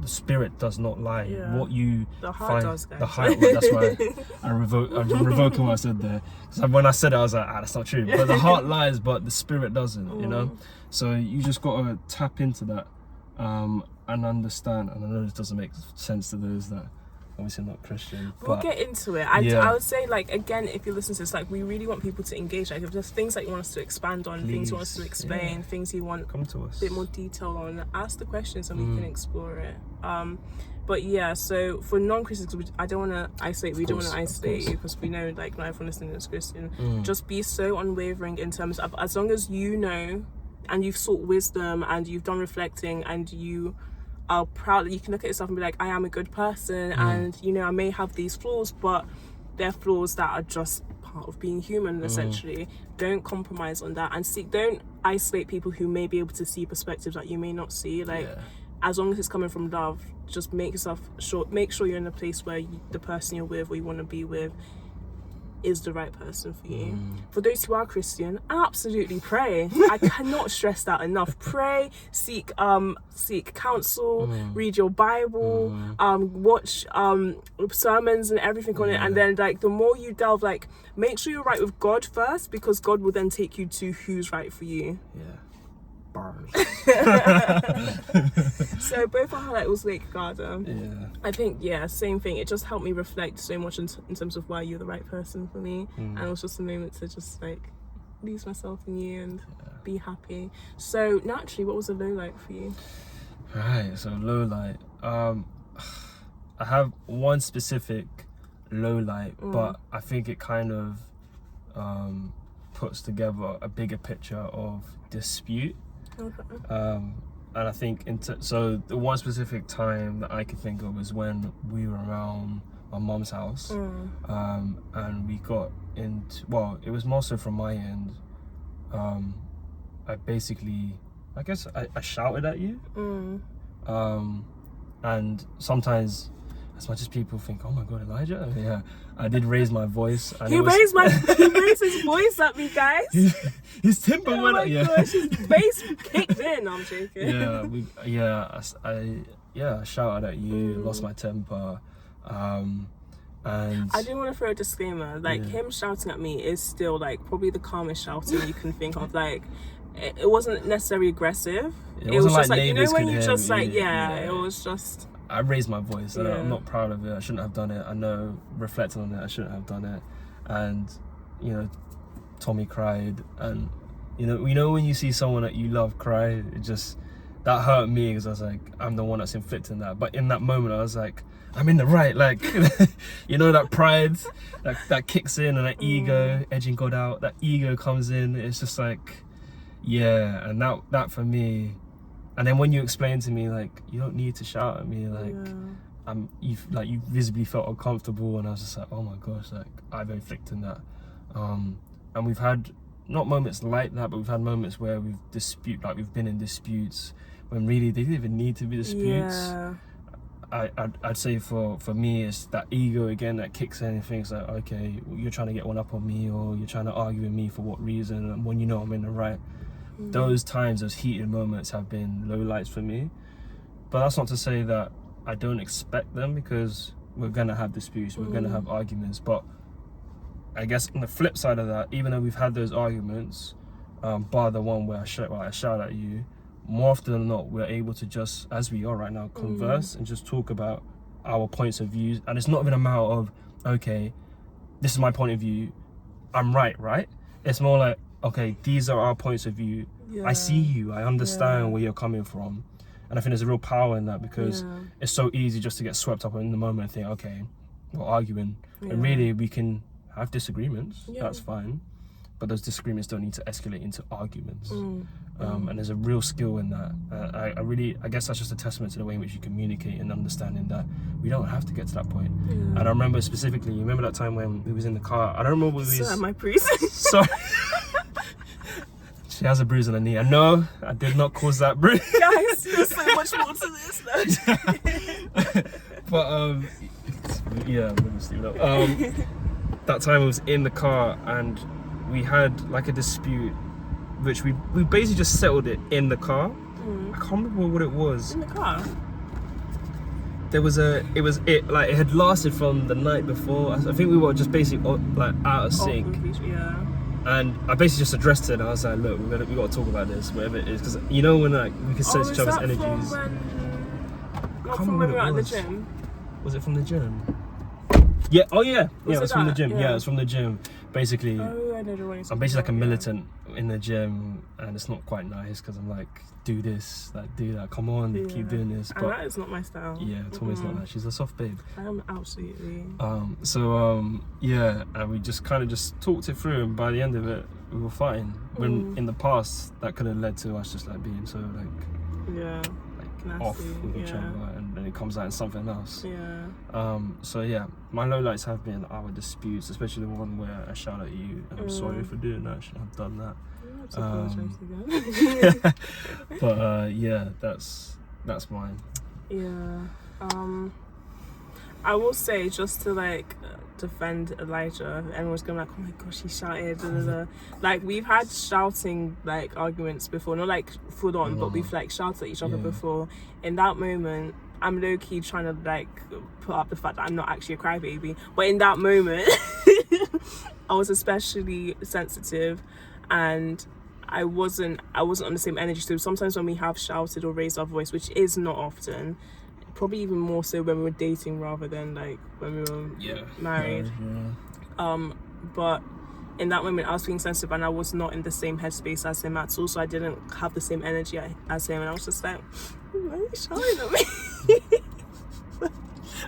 spirit does not lie. What you the heart does, guys. The heart. That's why I'm revoking what I said there. Because when I said it, I was like, that's not true. But the heart lies, but the spirit doesn't. You know. So you just gotta tap into that and understand. And I know this doesn't make sense to those that obviously not Christian. We'll get into it. I would say, like, again, if you listen to this, like, we really want people to engage. Like, if there's things that you want us to expand on, things you want us to explain, things you want come to us, a bit more detail on, ask the questions and we can explore it. But yeah, so for non-Christians, I don't want to isolate. We don't want to isolate you, because we know, like, not everyone listening is Christian. Just be so unwavering in terms of, as long as you know and you've sought wisdom and you've done reflecting and you are proud that you can look at yourself and be like, I am a good person, and you know, I may have these flaws, but they're flaws that are just part of being human, essentially. Don't compromise on that, and don't isolate people who may be able to see perspectives that you may not see. Like, as long as it's coming from love, just make sure you're in a place where the person you're with or you want to be with is the right person for you. For those who are Christian, absolutely pray. I cannot stress that enough. Pray, seek counsel, read your Bible, watch sermons and everything on it, and then, like, the more you delve, like, make sure you're right with God first, because God will then take you to who's right for you. So both our highlight was Lake Garda. I think same thing. It just helped me reflect so much in terms of why you're the right person for me, and it was just a moment to just, like, lose myself in you and be happy. So naturally, what was a low light for you? Right, so low light. I have one specific low light, but I think it kind of puts together a bigger picture of dispute. And I think so the one specific time that I could think of was when we were around my mum's house, and we got into, well, it was more so from my end. I guess I shouted at you, and sometimes, as much as people think, oh my God, Elijah, I did raise my voice. And he raised his voice at me, guys. His temper went up. Gosh, his face kicked in. I'm joking. I shouted at you, lost my temper, and I do want to throw a disclaimer. Like, him shouting at me is still, like, probably the calmest shouting you can think of. Like, it wasn't necessarily aggressive. It was just like, you know, when you just like, it was just. I raised my voice. I'm not proud of it. I shouldn't have done it. I know, reflecting on it, I shouldn't have done it. And, you know, Tommy cried. And, you know when you see someone that you love cry, it just, that hurt me because I was like, I'm the one that's inflicting that. But in that moment, I was like, I'm in the right. Like, you know, that pride that kicks in, and that ego, edging God out, that ego comes in. It's just like, yeah. And that for me, and then when you explain to me, like, you don't need to shout at me, like, you visibly felt uncomfortable, and I was just like, oh my gosh, like, I've inflicted that. And we've had not moments like that, but we've had moments where we've been in disputes when really they didn't even need to be disputes. Yeah. I'd say for me, it's that ego again that kicks in and thinks like, okay, you're trying to get one up on me, or you're trying to argue with me for what reason, and when you know I'm in the right. Those times, those heated moments have been lowlights for me. But that's not to say that I don't expect them, because we're gonna have disputes, we're gonna have arguments. But I guess on the flip side of that, even though we've had those arguments, bar the one where I shout at you, more often than not, we're able to just, as we are right now, converse and just talk about our points of view. And it's not even a matter of, okay, this is my point of view, I'm right? It's more like, okay, these are our points of view. I see you, I understand where you're coming from. And I think there's a real power in that, because it's so easy just to get swept up in the moment and think, okay, we're arguing. And really, we can have disagreements, that's fine. But those disagreements don't need to escalate into arguments. And there's a real skill in that. I guess that's just a testament to the way in which you communicate, and understanding that we don't have to get to that point. And I remember specifically, you remember that time when we was in the car? I don't remember what we was... my bruise. Sorry. She has a bruise on her knee. I know, I did not cause that bruise. Guys, there's so much more to this. But yeah, I'm gonna sleep now. That time I was in the car, and we had like a dispute, which we basically just settled it in the car. I can't remember what it was. In the car? It had lasted from the night before. I think we were just basically like out of sync. And I basically just addressed it, and I was like, look, we got to talk about this, whatever it is. Because you know when like we can sense each other's energies. From when we were at the gym? Was it from the gym? Yeah, oh yeah. Yeah, it was from the gym. Yeah, it was from the gym. Basically, I don't know what I'm basically like a militant in the gym, and it's not quite nice, because I'm like, do this, like, do that, come on, keep doing this. But and that is not my style. Yeah, it's always not that. She's a soft babe. I am absolutely. Yeah, and we just kind of just talked it through, and by the end of it, we were fine. When in the past, that could have led to us just like being so like off with each other, and then it comes out in something else. So yeah, my lowlights have been our disputes, especially the one where I shout at you, and I'm sorry for doing that. I shouldn't have done that. But yeah, that's mine. I will say, just to like defend Elijah, everyone's going like, oh my gosh, he shouted, like we've had shouting like arguments before, not like full on, but we've like shouted at each other before. In that moment, I'm low-key trying to like put up the fact that I'm not actually a crybaby, but in that moment I was especially sensitive, and I wasn't on the same energy. So sometimes when we have shouted or raised our voice, which is not often, probably even more so when we were dating rather than like when we were married. But in that moment I was feeling sensitive, and I was not in the same headspace as him at all, so I didn't have the same energy as him, and I was just like, why are you shouting at me?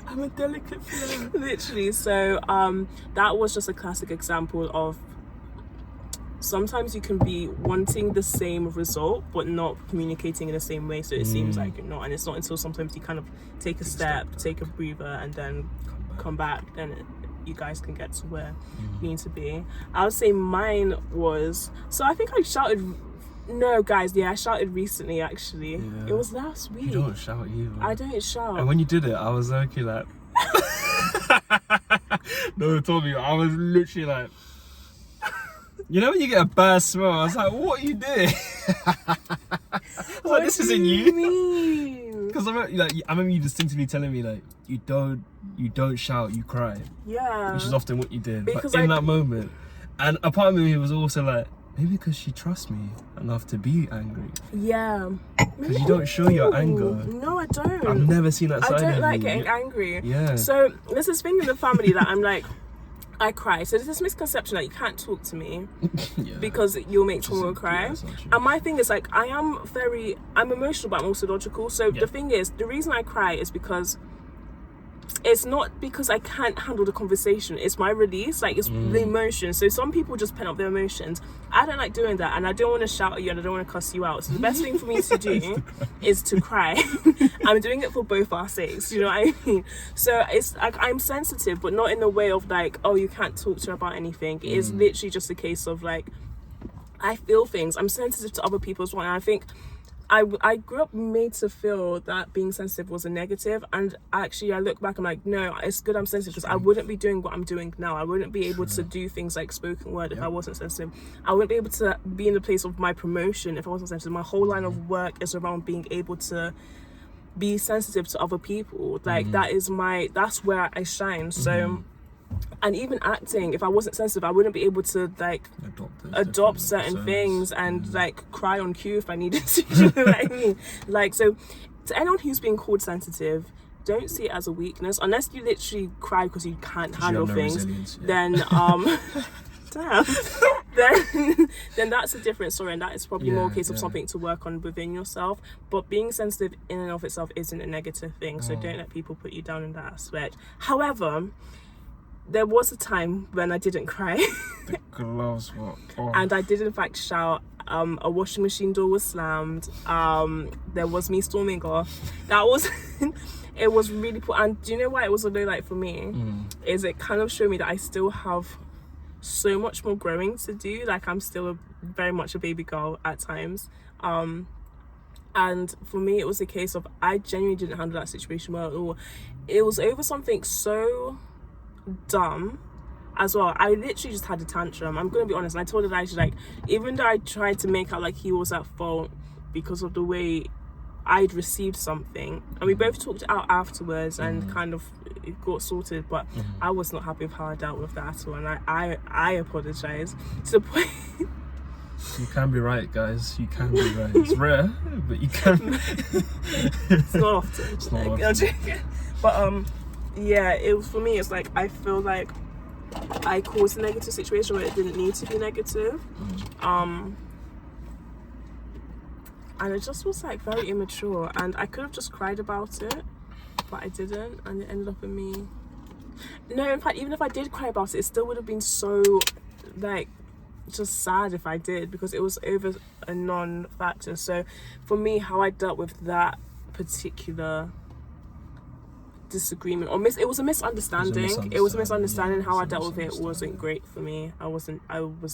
I'm a delicate flower. Literally. So that was just a classic example of sometimes you can be wanting the same result but not communicating in the same way, so it seems like you're not, and it's not until sometimes you kind of take a step, take a breather, and then come back, then you guys can get to where you need to be. I would say mine was, so I think I shouted, no guys, I shouted recently actually. It was last week. You don't shout either. I don't shout. And when you did it, I was okay like no one told me, I was literally like, you know when you get a bad smell, I was like, what are you doing? I was like, this isn't you. Because I remember you distinctly telling me like, you don't shout, you cry. Yeah. Which is often what you did. Because but in that moment, and a part of me was also like, maybe because she trusts me enough to be angry. Yeah. Because you don't show your anger. No, I don't. I've never seen that side of you. I don't like getting angry. Yeah. So there's this thing in the family that I'm like, I cry. So there's this misconception that you can't talk to me because you'll make someone cry. And my thing is like, I'm emotional, but I'm also logical. So the thing is, the reason I cry is because it's not because I can't handle the conversation. It's my release, like it's the emotion. So some people just pen up their emotions. I don't like doing that, and I don't want to shout at you, and I don't want to cuss you out. So the best thing for me to do is to cry. I'm doing it for both our sakes, you know what I mean? So it's like I'm sensitive, but not in the way of like, oh, you can't talk to her about anything. It is literally just a case of like, I feel things. I'm sensitive to other people as well, and I think I grew up made to feel that being sensitive was a negative, and actually I look back, I'm like, no, it's good I'm sensitive, because I wouldn't be doing what I'm doing now. I wouldn't be able to do things like spoken word if I wasn't sensitive. I wouldn't be able to be in the place of my promotion if I wasn't sensitive. My whole line of work is around being able to be sensitive to other people. Like that's where I shine. So and even acting, if I wasn't sensitive, I wouldn't be able to like adopt certain things and like cry on cue if I needed to. You know what I mean? Like, so to anyone who's being called sensitive, don't see it as a weakness unless you literally cry because you can't handle things. Then damn. then that's a different story, and that is probably more a case of something to work on within yourself. But being sensitive in and of itself isn't a negative thing, so don't let people put you down in that aspect. However, there was a time when I didn't cry. The gloves were off. And I did in fact shout. A washing machine door was slammed. There was me storming off. That was it was really poor. And do you know why it was a low light for me? Is it kind of showed me that I still have so much more growing to do. Like I'm still very much a baby girl at times. And for me it was a case of I genuinely didn't handle that situation well at all. It was over something so dumb as well. I literally just had a tantrum. I'm gonna be honest, and I told Elijah, like, even though I tried to make out like he was at fault because of the way I'd received something, and we both talked out afterwards and kind of it got sorted, but I was not happy with how I dealt with that at all, and I apologized to the point. You can be right, guys. You can be right. It's rare, but you can. It's not often. It's not often. But yeah, it was, for me, it's like I feel like I caused a negative situation where it didn't need to be negative. And it just was like very immature, and I could have just cried about it, but I didn't, and it ended up in me. No, in fact, even if I did cry about it, it still would have been so like just sad if I did, because it was over a non-factor. So for me, how I dealt with that particular disagreement, or it was a misunderstanding. It was a misunderstanding. How I dealt with it wasn't great for me. I was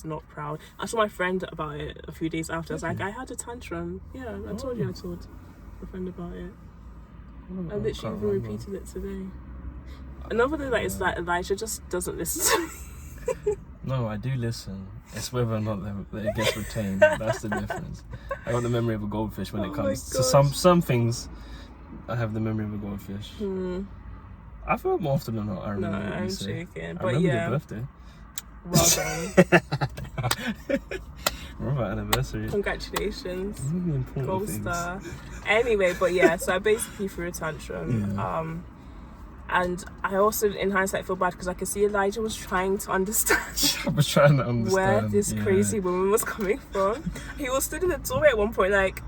not proud. I told my friend about it a few days after. I was like, I had a tantrum. Yeah, I told you. I told a friend about it. I literally even repeated it today. Another thing that is that Elijah just doesn't listen to me. No, I do listen. It's whether or not that it gets retained. That's the difference. I got the memory of a goldfish when it comes to some things. I have the memory of a goldfish. I feel more often than not I remember what you say. Joking. I remember your birthday. Well done. Remember our anniversary. Congratulations. Gold star. Anyway, but yeah, so I basically threw a tantrum. And I also, in hindsight, feel bad because I could see Elijah was trying to understand. I was trying to understand where this crazy woman was coming from. He was stood in the doorway at one point, like.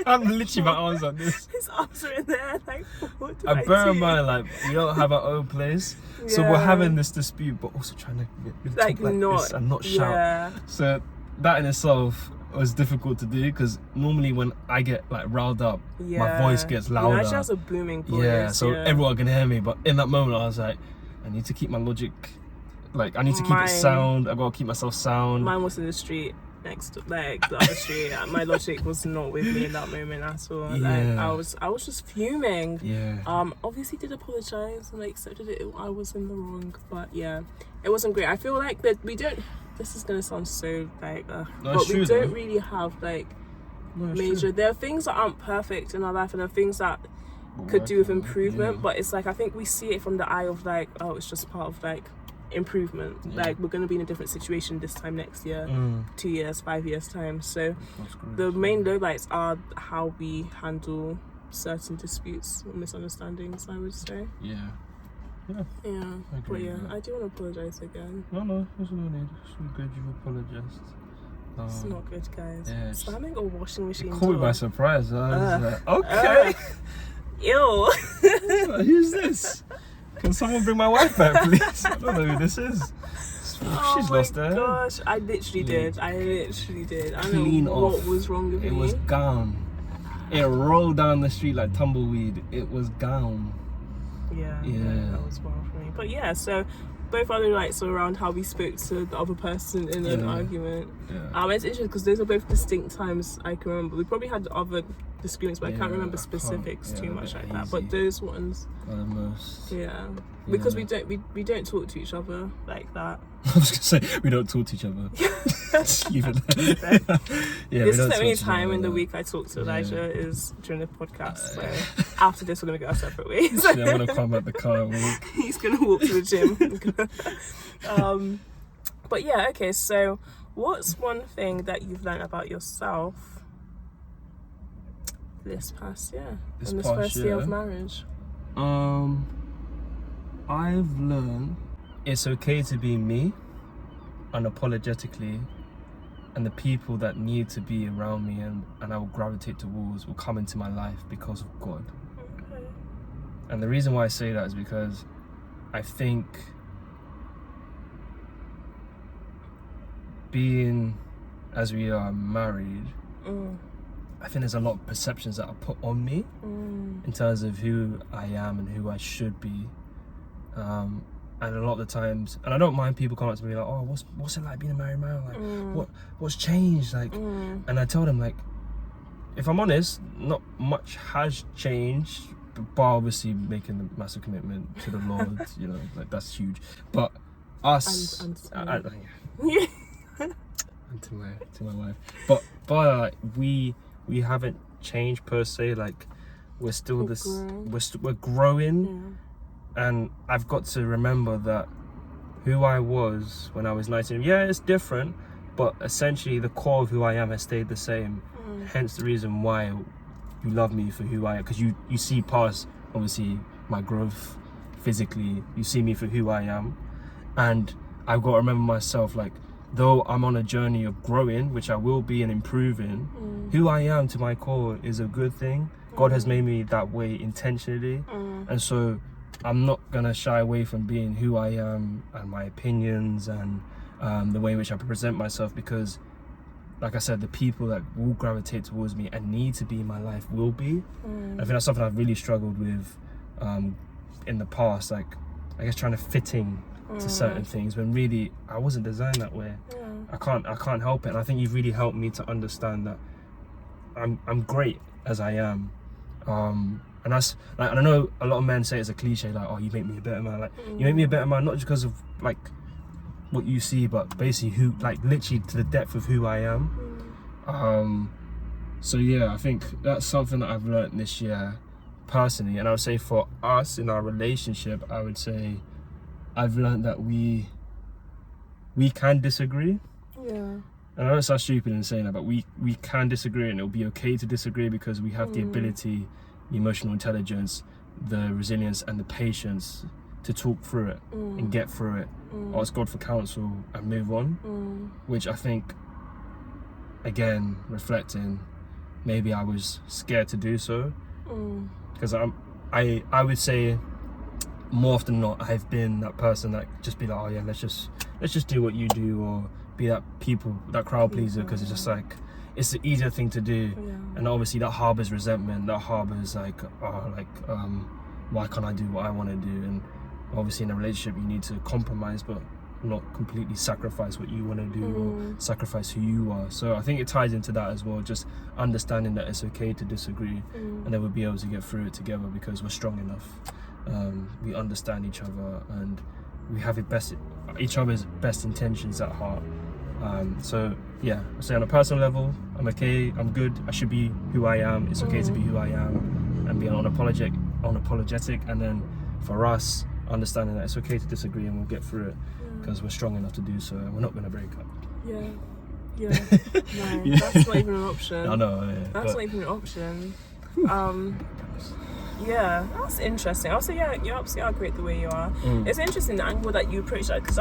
I'm literally my arms like this. His arms are in there, like. What do I bear in mind, like, we don't have our own place, so we're having this dispute, but also trying to like talk like not this and not shout. So that in itself was difficult to do, because normally when I get like riled up, my voice gets louder. Elijah has a booming voice. So everyone can hear me, but in that moment I was like, I need to keep my logic, like I need to keep it sound. I gotta keep myself sound. Mine was in the street next to, like, the other street. My logic was not with me in that moment at all. Like I was just fuming. Obviously did apologize and I accepted it. I was in the wrong, but yeah, it wasn't great. I feel like that we don't. This is gonna sound so like, but we don't really have like major. There are things that aren't perfect in our life, and there are things that could do with improvement. But it's like I think we see it from the eye of like, oh, it's just part of like improvement. Like we're gonna be in a different situation this time next year, 2 years, 5 years time. So the main lowlights are how we handle certain disputes or misunderstandings, I would say. Yeah. Yeah. I But agree yeah, with that. I do want to apologise again. No, it's no need. It's all good. You've apologized. It's not good, guys. Yeah, Slamming a washing it machine caught me by door. surprise. I was like, okay. Ew. Who's this? Can someone bring my wife back, please? I don't know who this is. She's lost her head. Gosh, I literally did. I don't Clean know off. what was wrong with me. It was gone. It rolled down the street like tumbleweed. It was gone. Yeah, Yeah. that was wild for me. But yeah, so both other nights were around how we spoke to the other person in an argument. Yeah. It's interesting because those are both distinct times I can remember. We probably had other disagreements, but I can't remember specifics too much like that. But those ones, are the most. yeah, because we don't talk to each other like that. I was gonna say we don't talk to each other. Just leave it there. Yeah, This is the only time in the week I talk to Elijah is during the podcast. So after this, we're gonna go our separate ways. I'm gonna climb out the car and walk. He's gonna walk to the gym. But yeah, okay. So, what's one thing that you've learned about yourself this past year, in this first year of marriage? I've learned it's okay to be me, unapologetically, and the people that need to be around me and I will gravitate towards will come into my life because of God. Okay. And the reason why I say that is because I think being as we are married, I think there's a lot of perceptions that are put on me in terms of who I am and who I should be. And a lot of the times, and I don't mind people coming up to me like, oh, what's it like being a married man? Like, what's changed? Like, and I tell them, like, if I'm honest, not much has changed, but obviously making the massive commitment to the Lord, you know, like that's huge. But us, And to my wife, but like we haven't changed per se. Like we're still we're growing. Yeah. And I've got to remember that who I was when I was 19, yeah, it's different, but essentially the core of who I am has stayed the same. Hence the reason why you love me for who I am, because you see past, obviously, my growth physically, you see me for who I am. And I've got to remember myself, like, though I'm on a journey of growing, which I will be, and improving, who I am to my core is a good thing. God has made me that way intentionally. And so I'm not gonna shy away from being who I am and my opinions and the way in which I present myself, because like I said, the people that will gravitate towards me and need to be in my life will be. I think that's something I've really struggled with in the past, like I guess trying to fit in to certain things when really I wasn't designed that way. I can't help it, and I think you've really helped me to understand that I'm great as I am. And that's like, and I know a lot of men say it's a cliche, like, oh, you make me a better man. Like, you make me a better man not just because of like what you see, but basically who, like, literally to the depth of who I am. So yeah, I think that's something that I've learned this year personally, and I would say for us in our relationship, I would say I've learned that we can disagree. Yeah. And I know it sounds stupid in saying that, but we can disagree, and it'll be okay to disagree because we have the ability, the emotional intelligence, the resilience and the patience to talk through it and get through it, ask God for counsel and move on, which I think, again, reflecting, maybe I was scared to do so, because I would say more often than not I've been that person that just be like, oh yeah, let's just do what you do, or be that crowd pleaser, because it's just like it's the easier thing to do. And obviously that harbors resentment, that harbors like why can't I do what I want to do? And obviously in a relationship you need to compromise, but not completely sacrifice what you want to do or sacrifice who you are. So I think it ties into that as well, just understanding that it's okay to disagree, and then we'll be able to get through it together because we're strong enough. We understand each other and we have each other's best intentions at heart. So yeah, I say on a personal level, I'm okay, I'm good, I should be who I am, it's okay to be who I am and be unapologetic, and then for us, understanding that it's okay to disagree and we'll get through it because we're strong enough to do so, and we're not going to break up. No, that's not even an option. I know, yeah, that's not even an option. Yeah, that's interesting. Also, yeah, you're absolutely great the way you are. It's interesting the angle that you approach that, because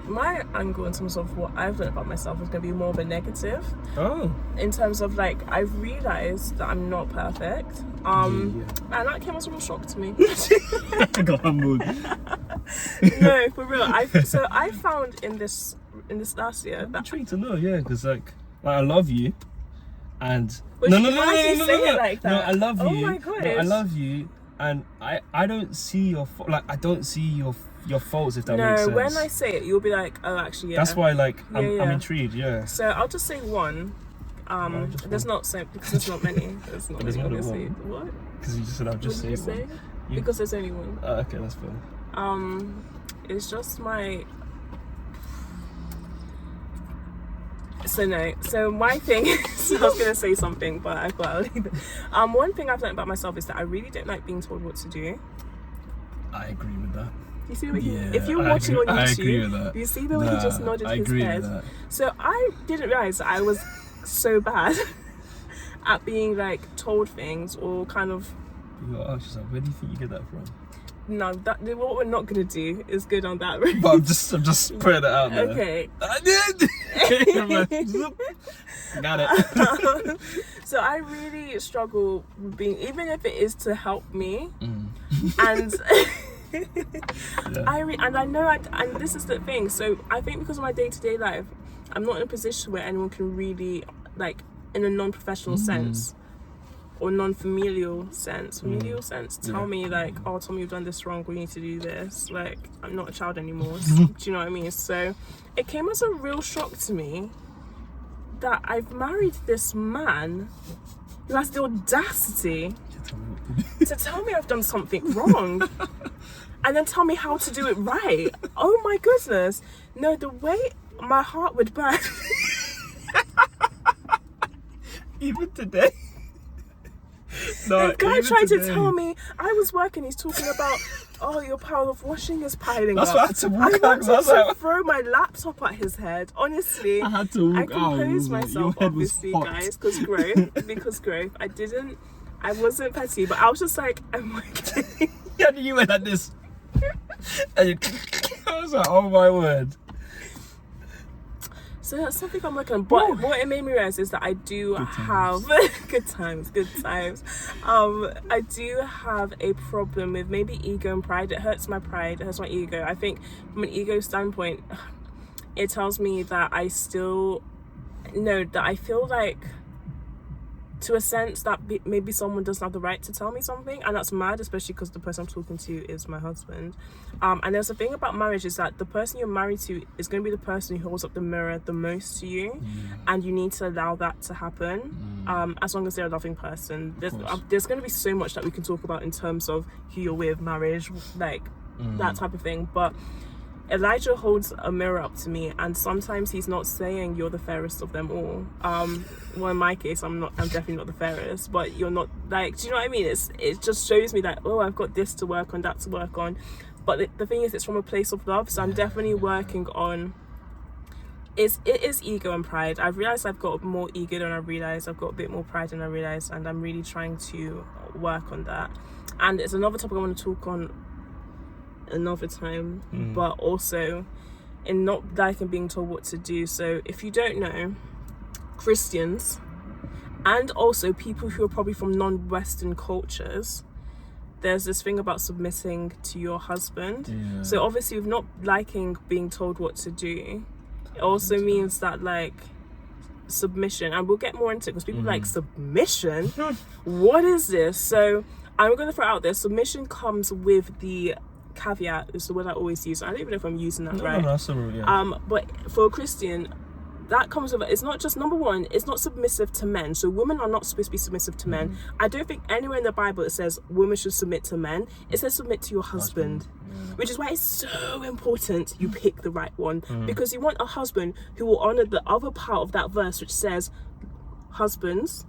my angle in terms of what I've learned about myself is going to be more of a negative. Oh. In terms of like, I've realised that I'm not perfect. And that came as a real shock to me. I got humbled. No, for real. I found in this last year I'm that intrigued to know, yeah, because like I love you, and why do you say it like that? No, I love you. Oh my gosh. No, I love you, and I don't see your I don't see your faults, if that makes sense. No, when I say it, you'll be like, oh, actually, yeah. That's why, like, I'm intrigued, yeah. So I'll just say one. There's not so, because there's not many. There's not many, obviously. What? Because you just said I'll just say one. Because there's only one. Okay, that's fine. It's just my. So no. So my thing is, I was gonna say something, but I thought I'll leave it. One thing I've learned about myself is that I really don't like being told what to do. I agree with that. You see what if you're watching on YouTube, you see the way he just nodded his head. So I didn't realize that I was so bad at being like told things or kind of. You got ask yourself, where do you think you get that from? No, what we're not gonna do is good on that route. But I'm just putting it out there. Okay. Got it. So I really struggle with being, even if it is to help me, and I know and this is the thing. So I think because of my day-to-day life, I'm not in a position where anyone can really, like, in a non-professional sense or non-familial sense, tell me like, oh, Tom, you've done this wrong, we need to do this. Like, I'm not a child anymore. Do you know what I mean? So it came as a real shock to me that I've married this man who has the audacity to tell me I've done something wrong and then tell me how to do it right. Oh my goodness. No, the way my heart would burn. Even today. No, the guy tried to tell me, I was working, he's talking about, oh, your pile of washing is piling That's up. why I had to walk out. I wanted to throw my laptop at his head. Honestly, I had to walk out. I composed myself, obviously, guys, because growth. I wasn't petty, but I was just like, I'm working. Yeah, you went like this. And I was like, oh my word. So that's something I'm working on. But what it made me realize is that I do have good times. I do have a problem with maybe ego and pride. It hurts my pride. It hurts my ego. I think from an ego standpoint, it tells me that I feel like, to a sense, that maybe someone doesn't have the right to tell me something, and that's mad, especially because the person I'm talking to is my husband. And there's a thing about marriage is that the person you're married to is going to be the person who holds up the mirror the most to you, and you need to allow that to happen, as long as they're a loving person. There's going to be so much that we can talk about in terms of who you're with, marriage, like that type of thing, but Elijah holds a mirror up to me, and sometimes he's not saying you're the fairest of them all. Well, in my case, I'm definitely not the fairest, but you're not, like, do you know what I mean? It just shows me that, oh, I've got this to work on, that to work on. But the thing is, it's from a place of love, so I'm definitely working on. It is ego and pride. I've realized I've got more ego than I realized. I've got a bit more pride than I realized, and I'm really trying to work on that. And it's another topic I want to talk on another time, but also in not liking being told what to do. So if you don't know, Christians and also people who are probably from non-Western cultures, there's this thing about submitting to your husband. So obviously with not liking being told what to do, it also means that, like, submission, and we'll get more into it because people are like, submission? What is this? So I'm going to throw out there, submission comes with the caveat, is the word I always use. I don't even know if I'm using that right. No, that's the rule, yeah. But for a Christian, that comes with, it's not just, number one, it's not submissive to men. So women are not supposed to be submissive to men. I don't think anywhere in the Bible it says women should submit to men. It says submit to your husband. Which is why it's so important you pick the right one, because you want a husband who will honor the other part of that verse, which says, husbands,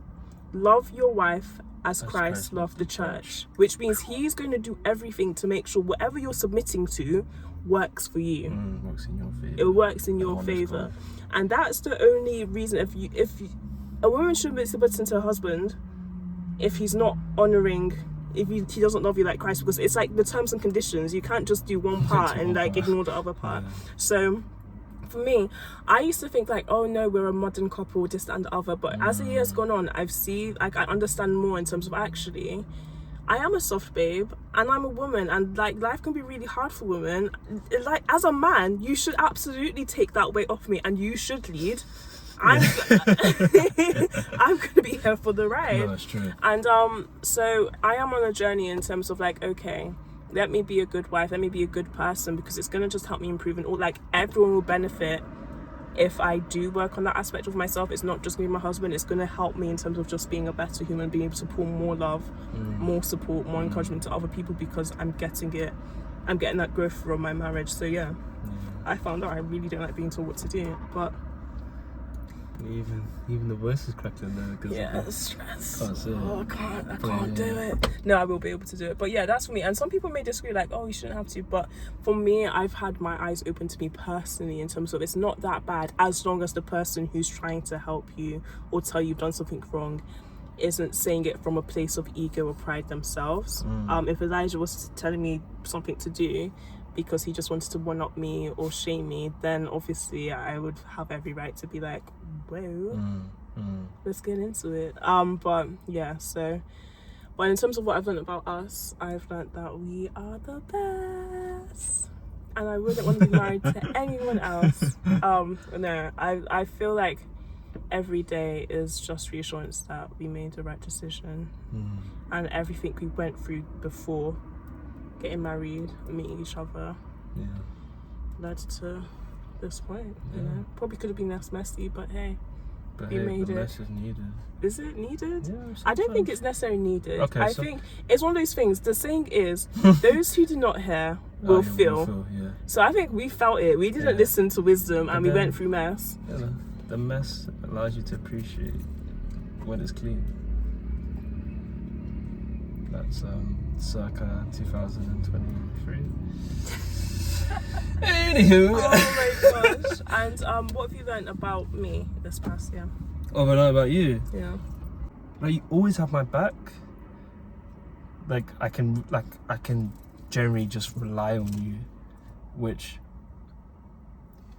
love your wife as Christ loved the church, which means he's going to do everything to make sure whatever you're submitting to works for you. Works in your favor. It works in your favor. And that's the only reason, if a woman shouldn't be submitting to her husband if he's not honoring if he doesn't love you like Christ, because it's like the terms and conditions. You can't just do one part and like ignore the other part. So for me, I used to think like, oh no, we're a modern couple, this and the other. But as the years gone on, I've seen, like, I understand more in terms of actually, I am a soft babe and I'm a woman, and like life can be really hard for women. Like, as a man, you should absolutely take that weight off me and you should lead. I'm gonna be here for the ride. No, that's true. And so I am on a journey in terms of like, okay, let me be a good wife, let me be a good person, because it's gonna just help me improve, and all, like, everyone will benefit if I do work on that aspect of myself. It's not just gonna be my husband, it's gonna help me in terms of just being a better human, being able to pour more love, more support, more encouragement to other people, because I'm getting that growth from my marriage. So yeah, I found out I really don't like being told what to do, but even the voice is cracked in there. Yeah, the stress. Can't say it. Oh, I can't do it. No, I will be able to do it. But yeah, that's for me. And some people may disagree, like, oh, you shouldn't have to. But for me, I've had my eyes open to me personally in terms of it's not that bad, as long as the person who's trying to help you or tell you've done something wrong isn't saying it from a place of ego or pride themselves. If Elijah was telling me something to do because he just wanted to one-up me or shame me, then obviously I would have every right to be like, whoa, let's get into it. But yeah, so, but in terms of what I've learned about us, I've learned that we are the best, and I wouldn't want to be married to anyone else. No, I feel like every day is just reassurance that we made the right decision, and everything we went through before getting married, meeting each other, led to this point. You know, probably could have been less messy, but hey, we made the it. mess is needed. Is it needed? Yeah, I don't think it's necessarily needed. Okay, I think it's one of those things. The saying is, those who do not hear will feel. So I think we felt it. We didn't listen to wisdom, and we went through mess. Yeah, the mess allows you to appreciate when it's clean. That's circa 2023. Anywho. Oh my gosh. And what have you learned about me this past year? Oh, but not about you. Yeah. Like, you always have my back. Like I can generally just rely on you, which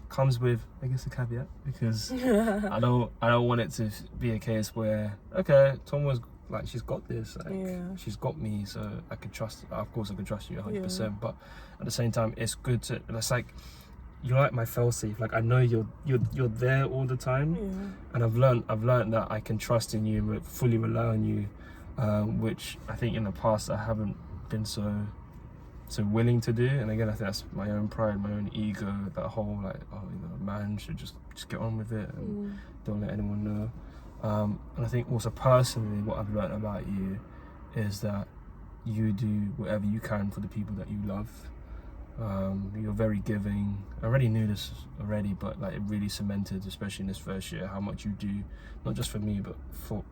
comes with, I guess, a caveat, because I don't want it to be a case where, okay, Tom was like, she's got this, like, she's got me, so I can trust. Of course, I can trust you 100%. But at the same time, it's good to. It's like you're like my fail-safe. Like, I know you're there all the time, and I've learned that I can trust in you, but fully rely on you, which I think in the past I haven't been so willing to do. And again, I think that's my own pride, my own ego, that whole like, oh, you know, man should just get on with it and don't let anyone know. And I think also personally, what I've learned about you is that you do whatever you can for the people that you love. You're very giving. I already knew this already, but like, it really cemented, especially in this first year, how much you do, not just for me, but for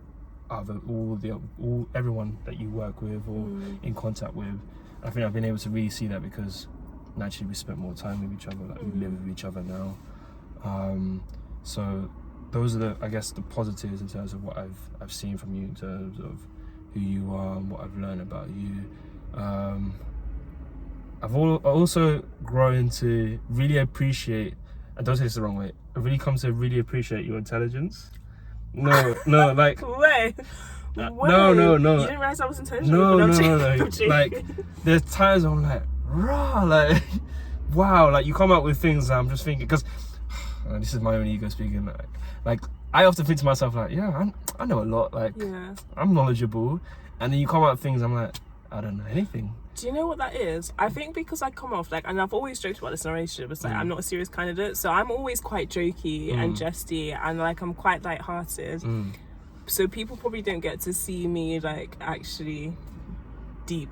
everyone that you work with or in contact with. I think I've been able to really see that because naturally we spent more time with each other, like we live with each other now. So those are the positives in terms of what I've seen from you, in terms of who you are and what I've learned about you. I've also grown to really appreciate, and don't take this the wrong way, I've really come to really appreciate your intelligence. No, like... Wait. No. You didn't realize I was intentional? No. Like, there's times I'm like, rah, like, wow, like, you come up with things that I'm just thinking, because this is my own ego speaking, like I often think to myself, like, yeah, I know a lot, like, I'm knowledgeable, and then you come out with things, I'm like, I don't know anything. Do you know what that is? I think because I come off, like, and I've always joked about this in a relationship, it's like, I'm not a serious candidate, so I'm always quite jokey and jesty, and like, I'm quite light-hearted. So people probably don't get to see me, like, actually deep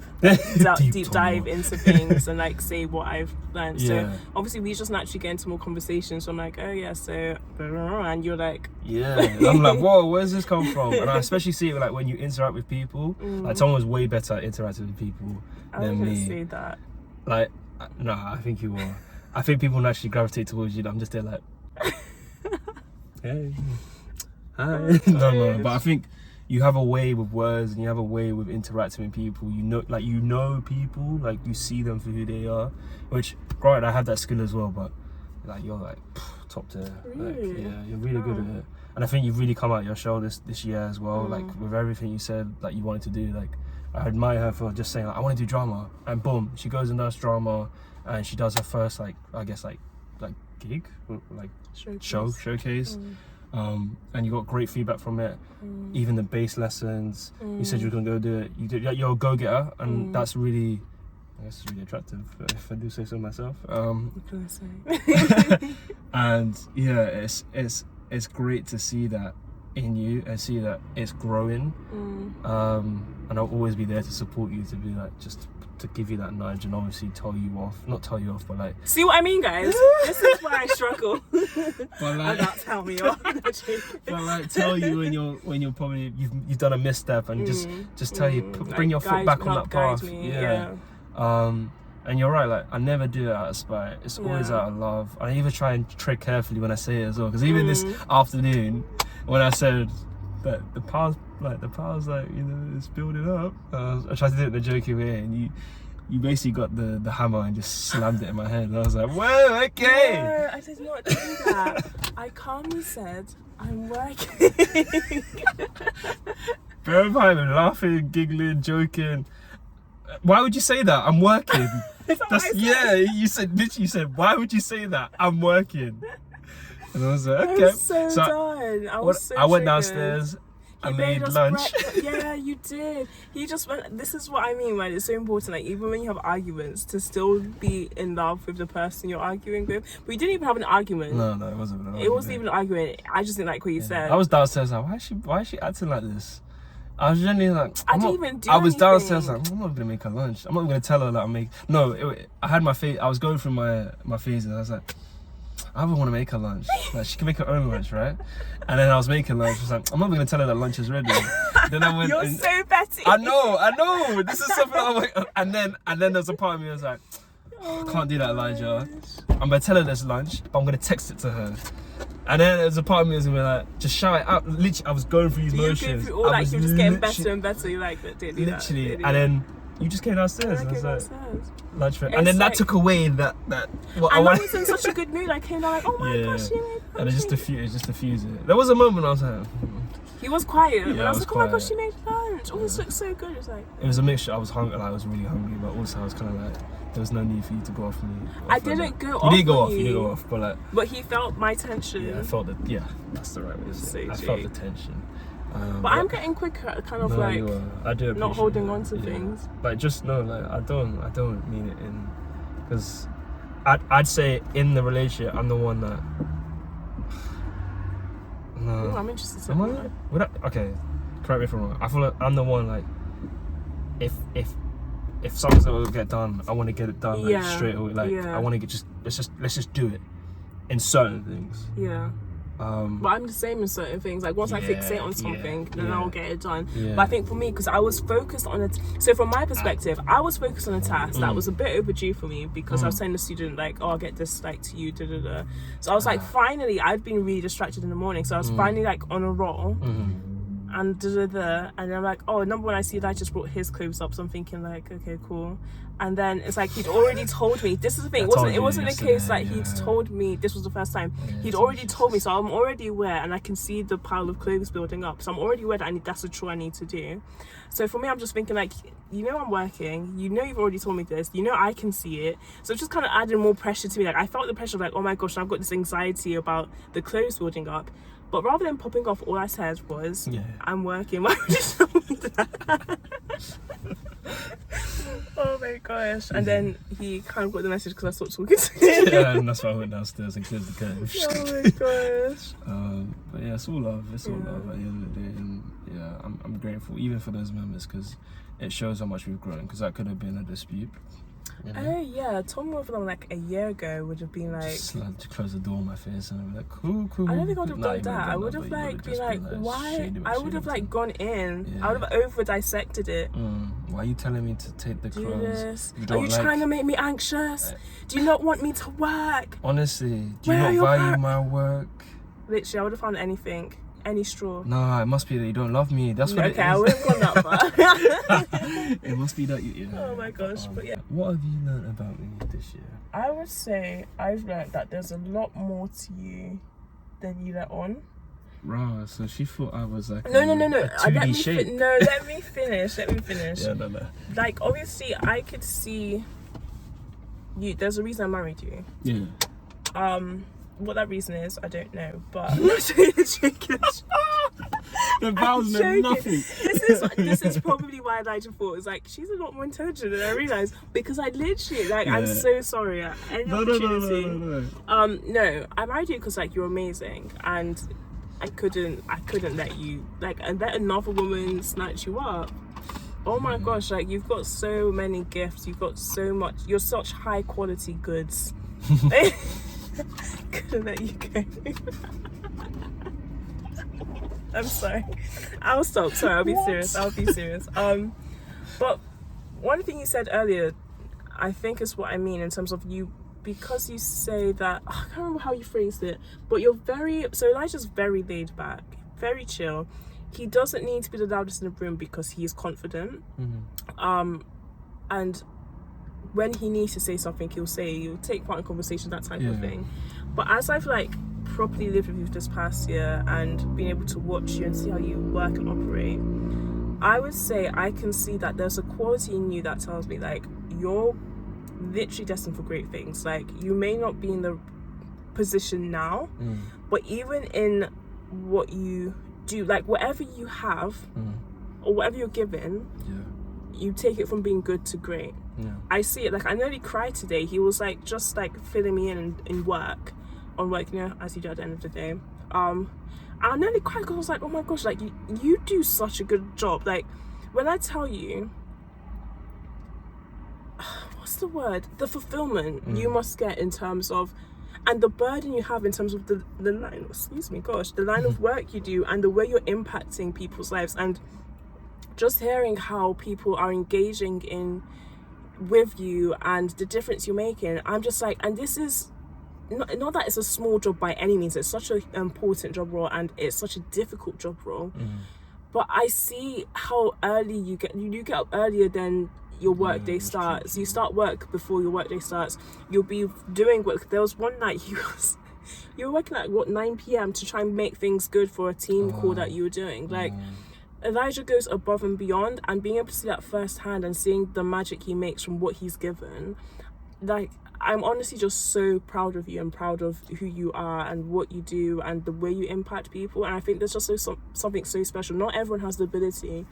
dive into things and like say what I've learned. So obviously we just naturally get into more conversations. So I'm like, oh yeah, so, and you're like, and I'm like, whoa, where's this come from? And I especially see it like when you interact with people. Like, Tom was way better at interacting with people than me. I wouldn't say that. Like, no, I think you are. I think people naturally gravitate towards you. I'm just there like, hey, hi. No, but I think you have a way with words and you have a way with interacting with people. You know people, like you see them for who they are. Which, granted, I have that skill as well, but like you're like top tier. Really? Like, yeah, you're really good at it. And I think you've really come out your shell this year as well. Like with everything you said that you wanted to do. Like I admire her for just saying like, I want to do drama, and boom, she goes and does drama, and she does her first like gig, like showcase. And you got great feedback from it. Even the bass lessons, you said you were gonna go do it. You did. You're a go-getter, and that's really, I guess, it's really attractive if I do say so myself. What can I say? And yeah, it's great to see that in you and see that it's growing. And I'll always be there to support you, to be like, just to give you that nudge and obviously not tell you off, but like, see what I mean, guys? This is why I struggle. But like, not tell me off. But like, tell you when you're probably you've done a misstep, and just tell you, bring your foot back on that path. And you're right, like I never do it out of spite. It's always out of love. I even try and tread carefully when I say it as well, because even this afternoon when I said that the power's like, you know, it's building up, I tried to do it in a joking way, and you basically got the hammer and just slammed it in my head, and I was like, whoa, okay. No, I did not do that. I calmly said, I'm working. Bear in mind, I'm laughing, giggling, joking. Why would you say that? I'm working. You said, why would you say that? I'm working. And I was like, okay. I was so done. I went downstairs. I made lunch. Yeah, you did. He just went. This is what I mean, right? It's so important, like, even when you have arguments, to still be in love with the person you're arguing with. But we didn't even have an argument. No, it wasn't an argument. It wasn't even an argument. I just didn't like what you said. I was downstairs like, why is she acting like this? I was genuinely like, I was downstairs like, I'm not gonna make her lunch. I'm not gonna tell her that I'm making. No, I had my face. I was going through my phases. I was like, I don't want to make her lunch. Like, she can make her own lunch, right? And then I was making lunch. I was like, I'm not gonna tell her that lunch is ready. Then I went. You're so petty. I know. This is something I'm like, and then there's a part of me that was like, I can't do that, Elijah. I'm gonna tell her there's lunch, but I'm gonna text it to her. And then there's a part of me that's gonna be like, just shout it out. Literally, I was going through these motions. You were just getting better and better. You like that, didn't you? Literally, and then you just came downstairs. And I was like, lunch for, and then that took away that. What I was in such a good mood. I came down like, oh my gosh, you made lunch. And it just diffused it. There was a moment I was like, he was quiet. And I was like, oh my gosh, she made lunch. Oh, this looks so good. It was a mixture. I was hungry. Like, I was really hungry, but also I was kind of like, there was no need for you to go off me. I didn't go off. You did go off. You did go off, but like. But he felt my tension. Yeah, I felt that. Yeah, that's the right way to say it. I felt the tension. But I'm getting quicker, kind of like. I do not holding on to things. But just know, like, I don't mean it in, because I'd say in the relationship I'm the one that. No. Ooh, I'm interested to know. Okay, correct me if I'm wrong. I feel like I'm the one, like, if something's not gonna get done, I want to get it done like, straight away. Like, I want to get let's just do it in certain things. Yeah. But I'm the same in certain things. Like, once I fixate on something, then I'll get it done. But I think for me, because I was focused on it, so from my perspective, I was focused on a task that was a bit overdue for me, because I was telling the student, like, oh, I'll get this, like, to you, da-da-da. So I was like, finally, I'd been really distracted in the morning, so I was finally, like, on a roll. And da-da-da, and I'm like, oh, number one, I see that I just brought his clothes up, so I'm thinking, like, okay, cool. And then it's like, he'd already told me, this is the thing, it wasn't the case that he'd told me this was the first time. He'd already told me, so I'm already aware, and I can see the pile of clothes building up, so I'm already aware that that's a chore I need to do. So for me, I'm just thinking, like, you know I'm working, you know you've already told me this, you know I can see it, so it's just kind of adding more pressure to me. Like, I felt the pressure of, like, oh my gosh, I've got this anxiety about the clothes building up. But rather than popping off, all I said was, I'm working. Why would you tell me that? Oh my gosh. And then he kind of got the message because I stopped talking to him. Yeah, and that's why I went downstairs and cleared the curtain. Oh my gosh. But yeah, it's all love. It's all love at the end of the day. And yeah, I'm grateful even for those moments, because it shows how much we've grown, because that could have been a dispute. You know? Oh yeah, Tom over them like a year ago would have been like, just like to close the door on my face and I'd be like, cool. I don't think I would have done that. I would have like been like, why? I would have like gone in. I would have over dissected it. Why are you telling me to take the clothes? Are you trying to make me anxious? Do you not want me to work? Honestly, do you not value my work? Literally, I would have found anything any straw? Nah, it must be that you don't love me. That's what Okay, it is. I wouldn't gone that far. It must be that you. Yeah. Oh my gosh, but yeah. What have you learned about me this year? I would say I've learned that there's a lot more to you than you let on. Right, so she thought I was like No. a 2D shape. Let me finish. Yeah, no. Like, obviously, I could see you. There's a reason I married you. Yeah. What that reason is, I don't know, but The vows meant nothing. This is probably why Elijah thought, it's like, she's a lot more intelligent than I realised, because I literally, like, I'm so sorry at any opportunity. No, I married you because, like, you're amazing, and I couldn't let you, like, and let another woman snatch you up. Oh my gosh, like, you've got so many gifts, you've got so much, you're such high quality goods. Couldn't let you go. I'm sorry. I'll stop. Sorry, I'll be serious. But one thing you said earlier, I think is what I mean in terms of you, because you say that, I can't remember how you phrased it, but so Elijah's very laid back, very chill. He doesn't need to be the loudest in the room because he is confident. And when he needs to say something, he'll take part in conversation, that type of thing. But as I've like properly lived with you this past year and been able to watch you and see how you work and operate, I would say I can see that there's a quality in you that tells me, like, you're literally destined for great things. Like, you may not be in the position now, but even in what you do, like, whatever you have or whatever you're given, you take it from being good to great. I see it. Like, I nearly cried today. He was like just like filling me in work, you know, as you do at the end of the day. I nearly cried because I was like, oh my gosh, like, you do such a good job. Like, when I tell you, what's the word? The fulfillment you must get in terms of, and the burden you have in terms of the line, the line of work you do and the way you're impacting people's lives, and just hearing how people are engaging with you and the difference you're making. I'm just like, and this is not that it's a small job by any means. It's such an important job role and it's such a difficult job role. But I see how early you get up earlier than your work day starts. You start work before your work day starts. You'll be doing work. There was one night you were working at 9 p.m. to try and make things good for a team call that you were doing. Like, Elijah goes above and beyond, and being able to see that firsthand and seeing the magic he makes from what he's given, like, I'm honestly just so proud of you and proud of who you are and what you do and the way you impact people. And I think there's just something so special. Not everyone has the ability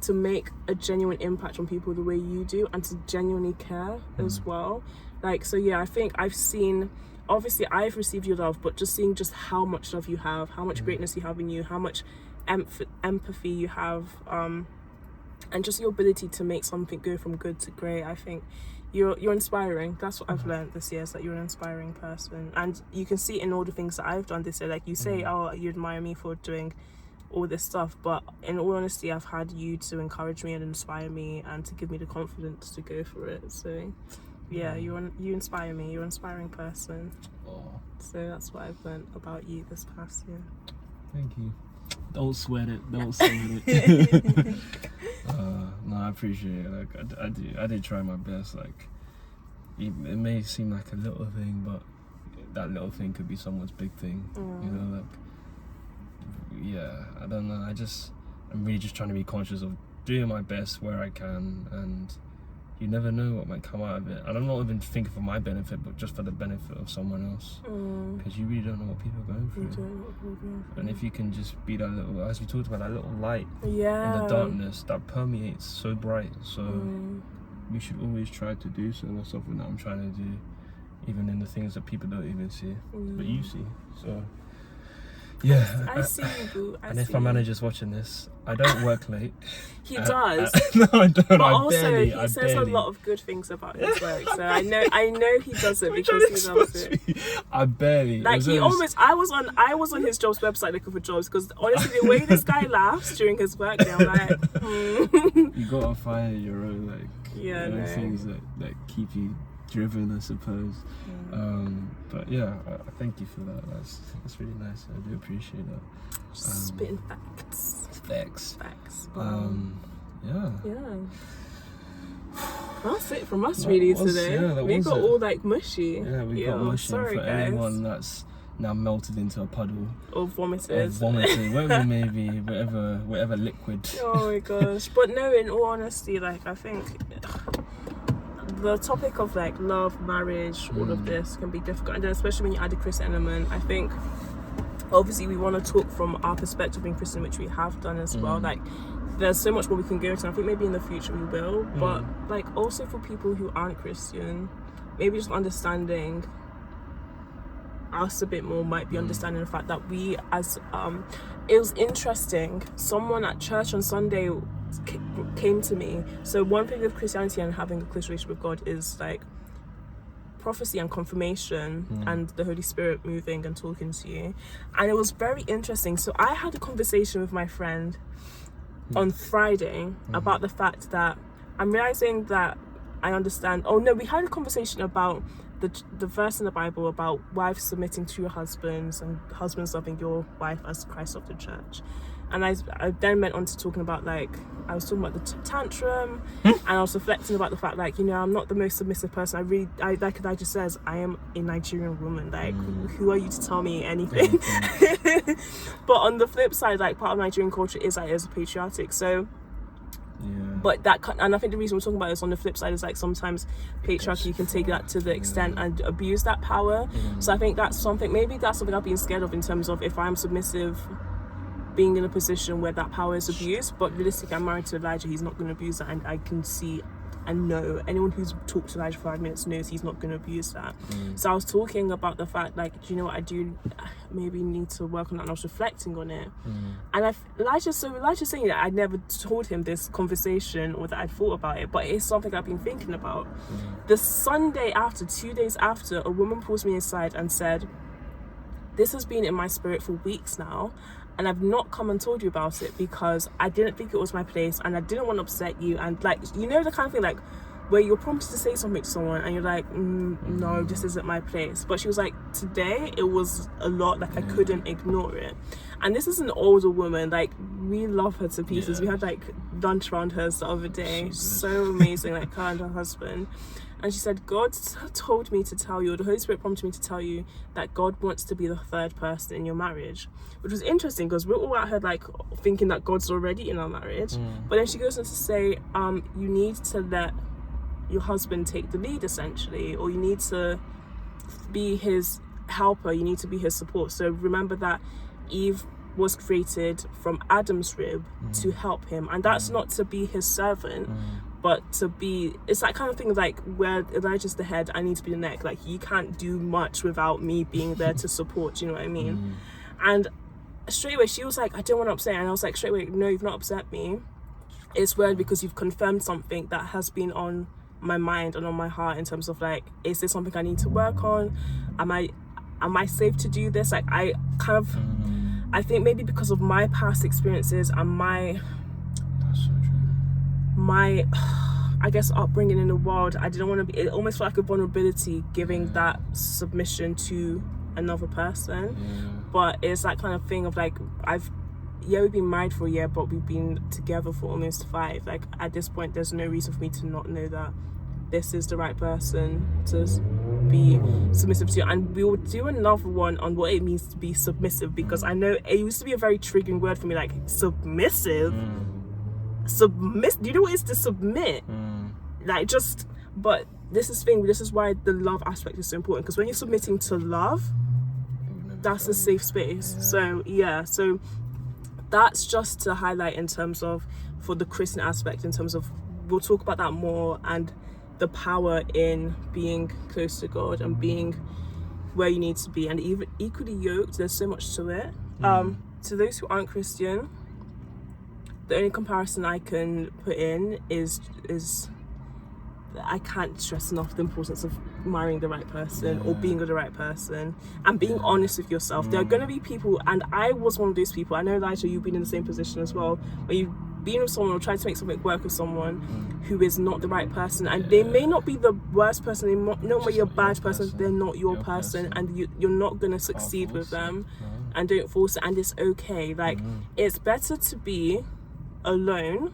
to make a genuine impact on people the way you do, and to genuinely care as well. Like, so yeah, I think I've seen, obviously I've received your love, but just seeing just how much love you have, how much greatness you have in you, how much empathy you have, and just your ability to make something go from good to great. I think you're inspiring. That's what I've learned this year, is that you're an inspiring person, and you can see it in all the things that I've done this year. Like, you say, oh, you admire me for doing all this stuff, but in all honesty, I've had you to encourage me and inspire me and to give me the confidence to go for it. So yeah, you inspire me. You're an inspiring person. So that's what I've learned about you this past year. Thank you. Don't sweat it. No, I appreciate it. Like, I did try my best. Like, it may seem like a little thing, but that little thing could be someone's big thing. You know, like, yeah, I don't know. I'm really just trying to be conscious of doing my best where I can, and you never know what might come out of it. And I'm not even thinking for my benefit, but just for the benefit of someone else, because you really don't know what people are going through. And if you can just be that little, as we talked about, that little light in the darkness that permeates so bright. So we should always try to do so. That's something that I'm trying to do, even in the things that people don't even see, but you see. So yeah, I see you, boo. And if my manager's watching this, I don't work late. He does. No, I don't. But also, he says a lot of good things about his work. So I know he does it because he loves it. I barely. Like, I was on his jobs website looking for jobs, because honestly, the way this guy laughs during his work day, I'm like, You gotta find your own things that keep you driven, I suppose. But yeah, I thank you for that. That's really nice. I do appreciate that. Spitting facts. Facts. Yeah. That's it from us really today. Yeah, we got all like mushy. Yeah, we got mushy. Sorry, for guys. anyone that's now melted into a puddle or vomited, whatever it may be, whatever liquid. Oh my gosh! But no, in all honesty, like I think the topic of like love, marriage, all of this can be difficult, and then especially when you add a Christian element. I think obviously we want to talk from our perspective being Christian, which we have done as well. Like there's so much more we can go into. I think maybe in the future we will, but like also for people who aren't Christian, maybe just understanding us a bit more might be understanding the fact that we as it was interesting, someone at church on Sunday came to me. So one thing with Christianity and having a close relationship with God is like prophecy and confirmation and the Holy Spirit moving and talking to you, and it was very interesting. So I had a conversation with my friend on Friday about the fact that I'm realizing that I understand. Oh no, we had a conversation about the verse in the Bible about wives submitting to your husbands and husbands loving your wife as Christ loved the church. And I then went on to talking about like, I was talking about the tantrum and I was reflecting about the fact like, you know, I'm not the most submissive person. I like Elijah says, I am a Nigerian woman. Like, who are you to tell me anything? But on the flip side, like part of Nigerian culture is like, is patriotic. So but that, and I think the reason we're talking about this on the flip side is like sometimes patriarchy can take that to the extent and abuse that power. So I think that's something I've been scared of in terms of if I'm submissive, being in a position where that power is abused. But realistically, I'm married to Elijah, he's not going to abuse that, and I can see and know, anyone who's talked to Elijah for 5 minutes knows he's not going to abuse that. So I was talking about the fact like, do you know what, I do maybe need to work on that, and I was reflecting on it. And Elijah's saying that I'd never told him this conversation or that I'd thought about it, but it's something I've been thinking about. The Sunday after, 2 days after, a woman pulls me aside and said, this has been in my spirit for weeks now, and I've not come and told you about it because I didn't think it was my place and I didn't want to upset you. And like, you know, the kind of thing like where you're prompted to say something to someone and you're like, no, this isn't my place. But she was like, today it was a lot, like I couldn't ignore it. And this is an older woman, like we love her to pieces. We had like lunch around her the other day, so amazing, like her and her husband. And she said, God told me to tell you, or the Holy Spirit prompted me to tell you that God wants to be the third person in your marriage. Which was interesting because we're all out here like thinking that God's already in our marriage. But then she goes on to say, you need to let your husband take the lead essentially, or you need to be his helper, you need to be his support. So remember that Eve was created from Adam's rib to help him, and that's not to be his servant, but to be, it's that kind of thing like where Elijah's the head, I need to be the neck. Like you can't do much without me being there to support, you know what I mean? And straight away she was like, I don't want to upset, and I was like, straight away, no, you've not upset me. It's weird because you've confirmed something that has been on my mind and on my heart in terms of like, is this something I need to work on? Am I safe to do this? Like I kind of, I think maybe because of my past experiences and my I guess upbringing in the world, I didn't want to be, it almost felt like a vulnerability giving that submission to another person. But it's that kind of thing of like, we've been married for a year, but we've been together for almost 5. Like at this point there's no reason for me to not know that this is the right person to be submissive to. And we will do another one on what it means to be submissive, because I know it used to be a very triggering word for me, like submissive. Do you know what it is to submit? Like just, but this is why the love aspect is so important, because when you're submitting to love, that's a safe space. So that's just to highlight in terms of, for the Christian aspect, in terms of, we'll talk about that more, and the power in being close to God and being where you need to be, and even equally yoked. There's so much to it. To those who aren't Christian, the only comparison I can put in is I can't stress enough the importance of marrying the right person or being with the right person and being honest with yourself. There are going to be people, and I was one of those people, I know Elijah, you've been in the same position as well, where you being with someone or trying to make something work with someone who is not the right person, and they may not be the worst person, they may you're a bad person, they're not your person, and you're not gonna succeed with them. And don't force it, and it's okay. Like it's better to be alone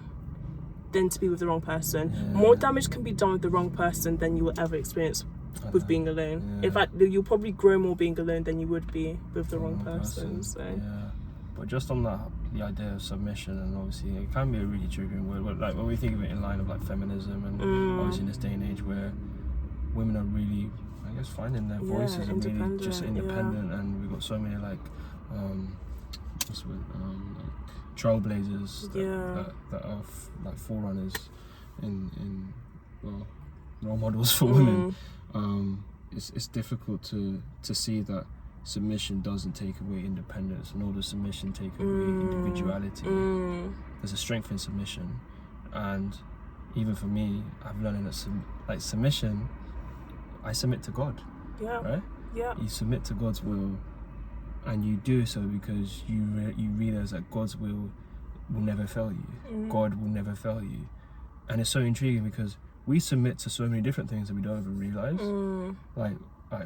than to be with the wrong person. More damage can be done with the wrong person than you will ever experience with being alone. In fact, you'll probably grow more being alone than you would be with the wrong person. So but just on that, the idea of submission, and obviously it can be a really triggering word, like when we think of it in line of like feminism, and obviously in this day and age where women are really, I guess, finding their voices and really just independent, and we've got so many like trailblazers that are like forerunners in well, role models for women. It's difficult to see that submission doesn't take away independence, nor does submission take away individuality. There's a strength in submission, and even for me, I've learned that submission, I submit to God. Right? You submit to God's will, and you do so because you realize that God's will never fail you. God will never fail you. And it's so intriguing because we submit to so many different things that we don't even realize. Like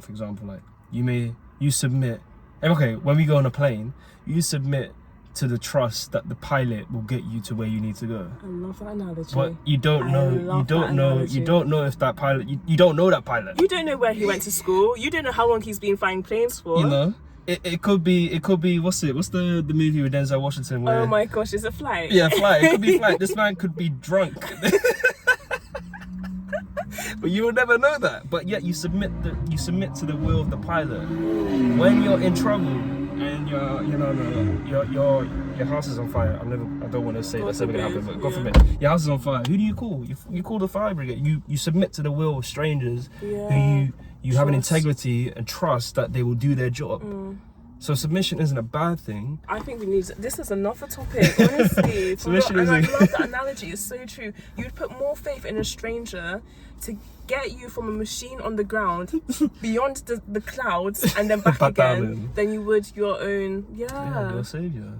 for example, like you submit, okay, when we go on a plane, you submit to the trust that the pilot will get you to where you need to go. I love that analogy. But you don't know if that pilot, you don't know that pilot. You don't know where he went to school. You don't know how long he's been flying planes for. You know? It could be what's the movie with Denzel Washington where, oh my gosh, it's a flight. Yeah, flight. It could be flight. This man could be drunk. But you will never know that. But yet you submit to the will of the pilot. When you're in trouble and your house is on fire. I don't want to say that's ever gonna happen, but God forbid. Your house is on fire. Who do you call? You call the fire brigade. You submit to the will of strangers who you have an integrity and trust that they will do their job. So submission isn't a bad thing. I think this is another topic, honestly. Submission I love that analogy. It's so true. You'd put more faith in a stranger to get you from a machine on the ground beyond the clouds and then back again than you would your own your savior.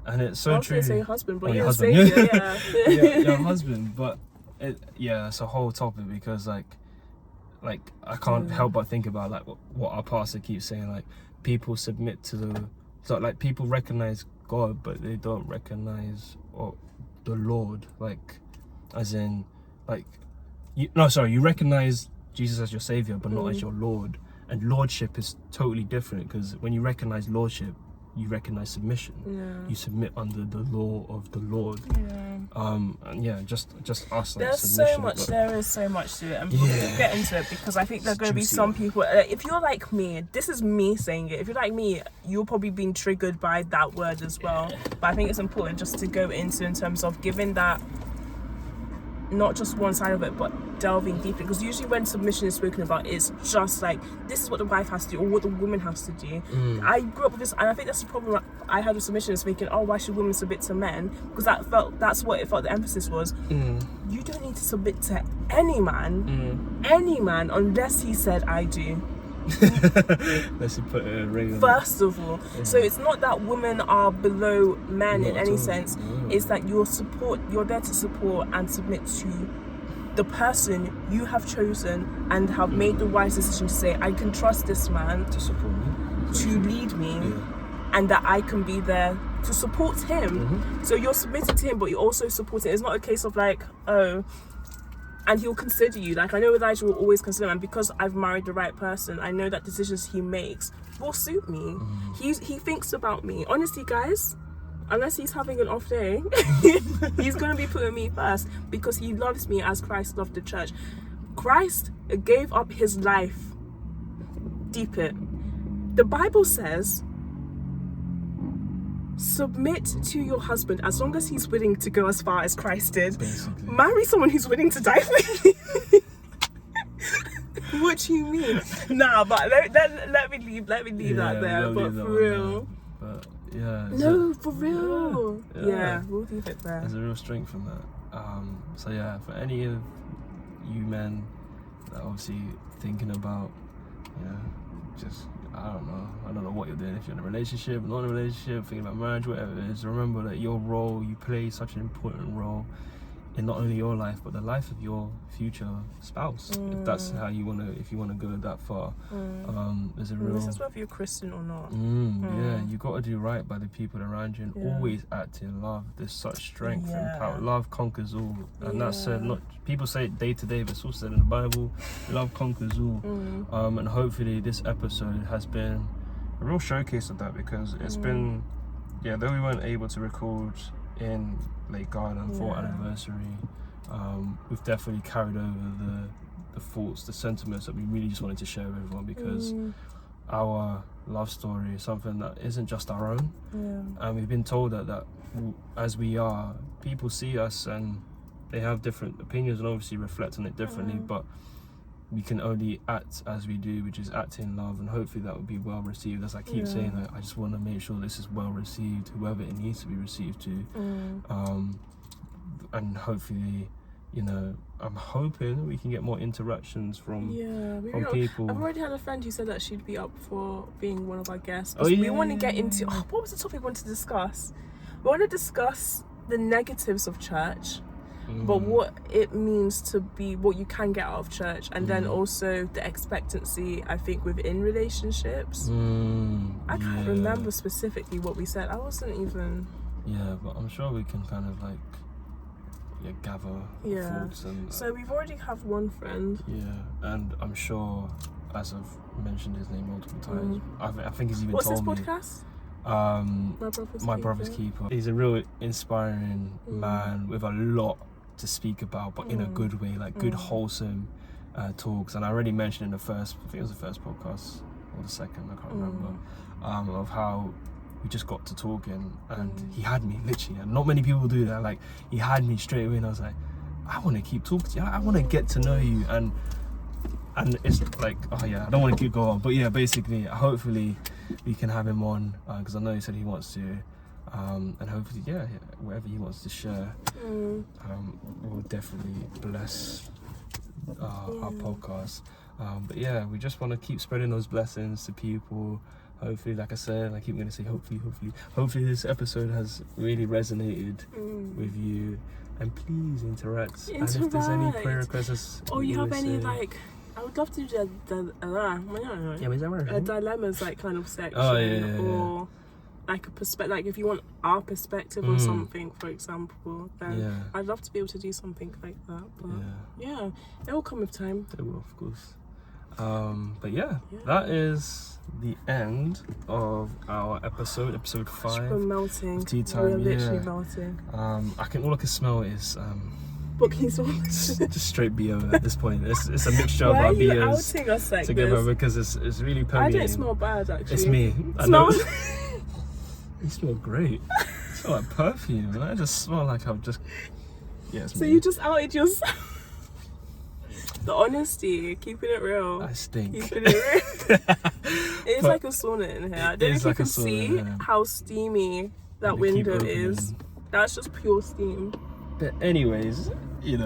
And it's so true. I was going to say husband, but your husband. Savior, your husband. But it's a whole topic because like I can't help but think about like what our pastor keeps saying, like people submit to like people recognize God but they don't recognize the Lord, like as in like you recognize Jesus as your savior but not as your Lord, and lordship is totally different because when you recognize lordship you recognize submission. You submit under the law of the Lord. And just us. Like, there is so much to it, and we'll get into it because I think there are going to be some people. If you're like me, this is me saying it. If you're like me, you're probably being triggered by that word as well. But I think it's important just to go into in terms of giving that, not just one side of it, but delving deeply. Because usually when submission is spoken about, it's just like, this is what the wife has to do or what the woman has to do. I grew up with this, and I think that's the problem I had with submission, is thinking, oh, why should women submit to men? Because that's what it felt the emphasis was. You don't need to submit to any man, unless he said, I do. Unless you put a ring on first of all. So it's not that women are below men in any sense. It's that you're there to support and submit to the person you have chosen and have made the wise decision to say, I can trust this man to support me, to lead me, and that I can be there to support him. So you're submitting to him, but you're also supporting. It's not a case of like, oh, and he'll consider you. Like, I know Elijah will always consider him, and because I've married the right person, I know that decisions he makes will suit me. He thinks about me. Honestly, guys, unless he's having an off day, he's going to be putting me first because he loves me as Christ loved the church. Christ gave up his life. Deep it. The Bible says, submit to your husband as long as he's willing to go as far as Christ did. Basically. Marry someone who's willing to die for you. What do you mean? Nah, but let me leave that there. But for real. But for real. Yeah, we'll leave it there. There's a real strength from that. So yeah, for any of you men that are obviously thinking about, just I don't know what you're doing, if you're in a relationship, not in a relationship, thinking about marriage, whatever it is, remember that your role, you play such an important role in not only your life but the life of your future spouse. If that's how you want to, if you want to go that far, there's a real. This is whether you're Christian or not. Yeah, you got to do right by the people around you and always act in love. There's such strength and power. Love conquers all, and that's said. Not people say it day to day, but it's also said in the Bible. Love conquers all, and hopefully this episode has been a real showcase of that, because it's been, though we weren't able to record in Lake Garden for anniversary, we've definitely carried over the thoughts, the sentiments that we really just wanted to share with everyone, because our love story is something that isn't just our own, and we've been told that as we are, people see us and they have different opinions and obviously reflect on it differently, but we can only act as we do, which is act in love, and hopefully that will be well received. As I keep saying, I just want to make sure this is well received, whoever it needs to be received to, and hopefully, I'm hoping we can get more interactions from people. I've already had a friend who said that she'd be up for being one of our guests. We want to get into what was the topic we wanted to discuss? We want to discuss the negatives of church, but what it means to be, what you can get out of church, and then also the expectancy, I think, within relationships. I can't remember specifically what we said. I wasn't even. Yeah, but I'm sure we can kind of like gather thoughts. And so we've already have one friend. Yeah, and I'm sure, as I've mentioned his name multiple times, I think he's even What's told this me. podcast? My brother's keeper. He's a real inspiring man with a lot to speak about, but in a good way, like good wholesome talks. And I already mentioned in the first, I think it was the first podcast or the second, I can't remember, of how we just got to talking, and he had me literally, and not many people do that. Like, he had me straight away, and I was like, I want to keep talking to you. I want to get to know you, and it's like, I don't want to keep going on, but basically, hopefully we can have him on, because I know he said he wants to, and hopefully, whatever he wants to share, will definitely bless our podcast. But we just want to keep spreading those blessings to people. Hopefully, like I said, I keep going to say hopefully this episode has really resonated with you, and please interact. And if there's any prayer requests, or you have any I would love to do a dilemmas kind of section, or like a perspective, like if you want our perspective on something, for example, then I'd love to be able to do something like that. But it will come with time. It will, of course. But that is the end of our episode 5. We're melting. Tea time. We're literally melting. All I can smell is Bookies. just straight BO at this point. It's a mixture of our BOs together, because it's really permeating. I don't smell bad, actually. It's me. I know. You smell great. You smell like perfume. I just smell like I've just. It's so me. you just outed yourself. The honesty, keeping it real. I stink. Keeping it real. It's like a sauna in here. I don't know if you can see how steamy that window is. That's just pure steam. But anyways, we've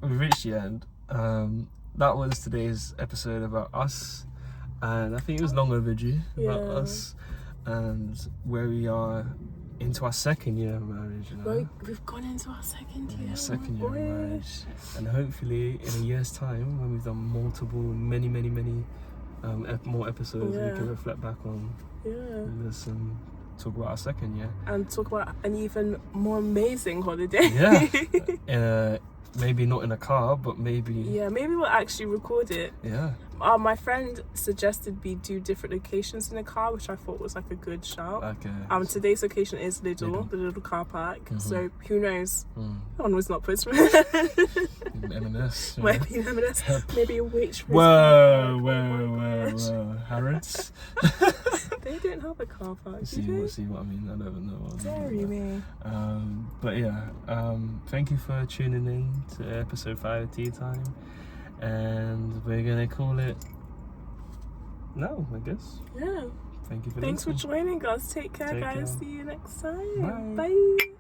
reached the end. That was today's episode about us, and I think it was long overdue, about us and where we are into our second year of marriage. We've gone into our second year. Second year of marriage, and hopefully in a year's time, when we've done many more episodes, we can reflect back on this and talk about our second year, and talk about an even more amazing holiday. Maybe not in a car, but maybe we'll actually record it. My friend suggested we do different locations in the car, which I thought was like a good shout. Okay. Today's location is Lidl, the little car park. So who knows? One was not put. M&S. Might be M&S. Maybe a waitress. Whoa. Harrods. They don't have a car park. See what I mean? I don't know. Dairy me. But thank you for tuning in to episode 5 of Tea Time, and we're gonna call it now, I guess. Yeah. Thanks for joining us. Take care, guys. Care. See you next time. Bye. Bye.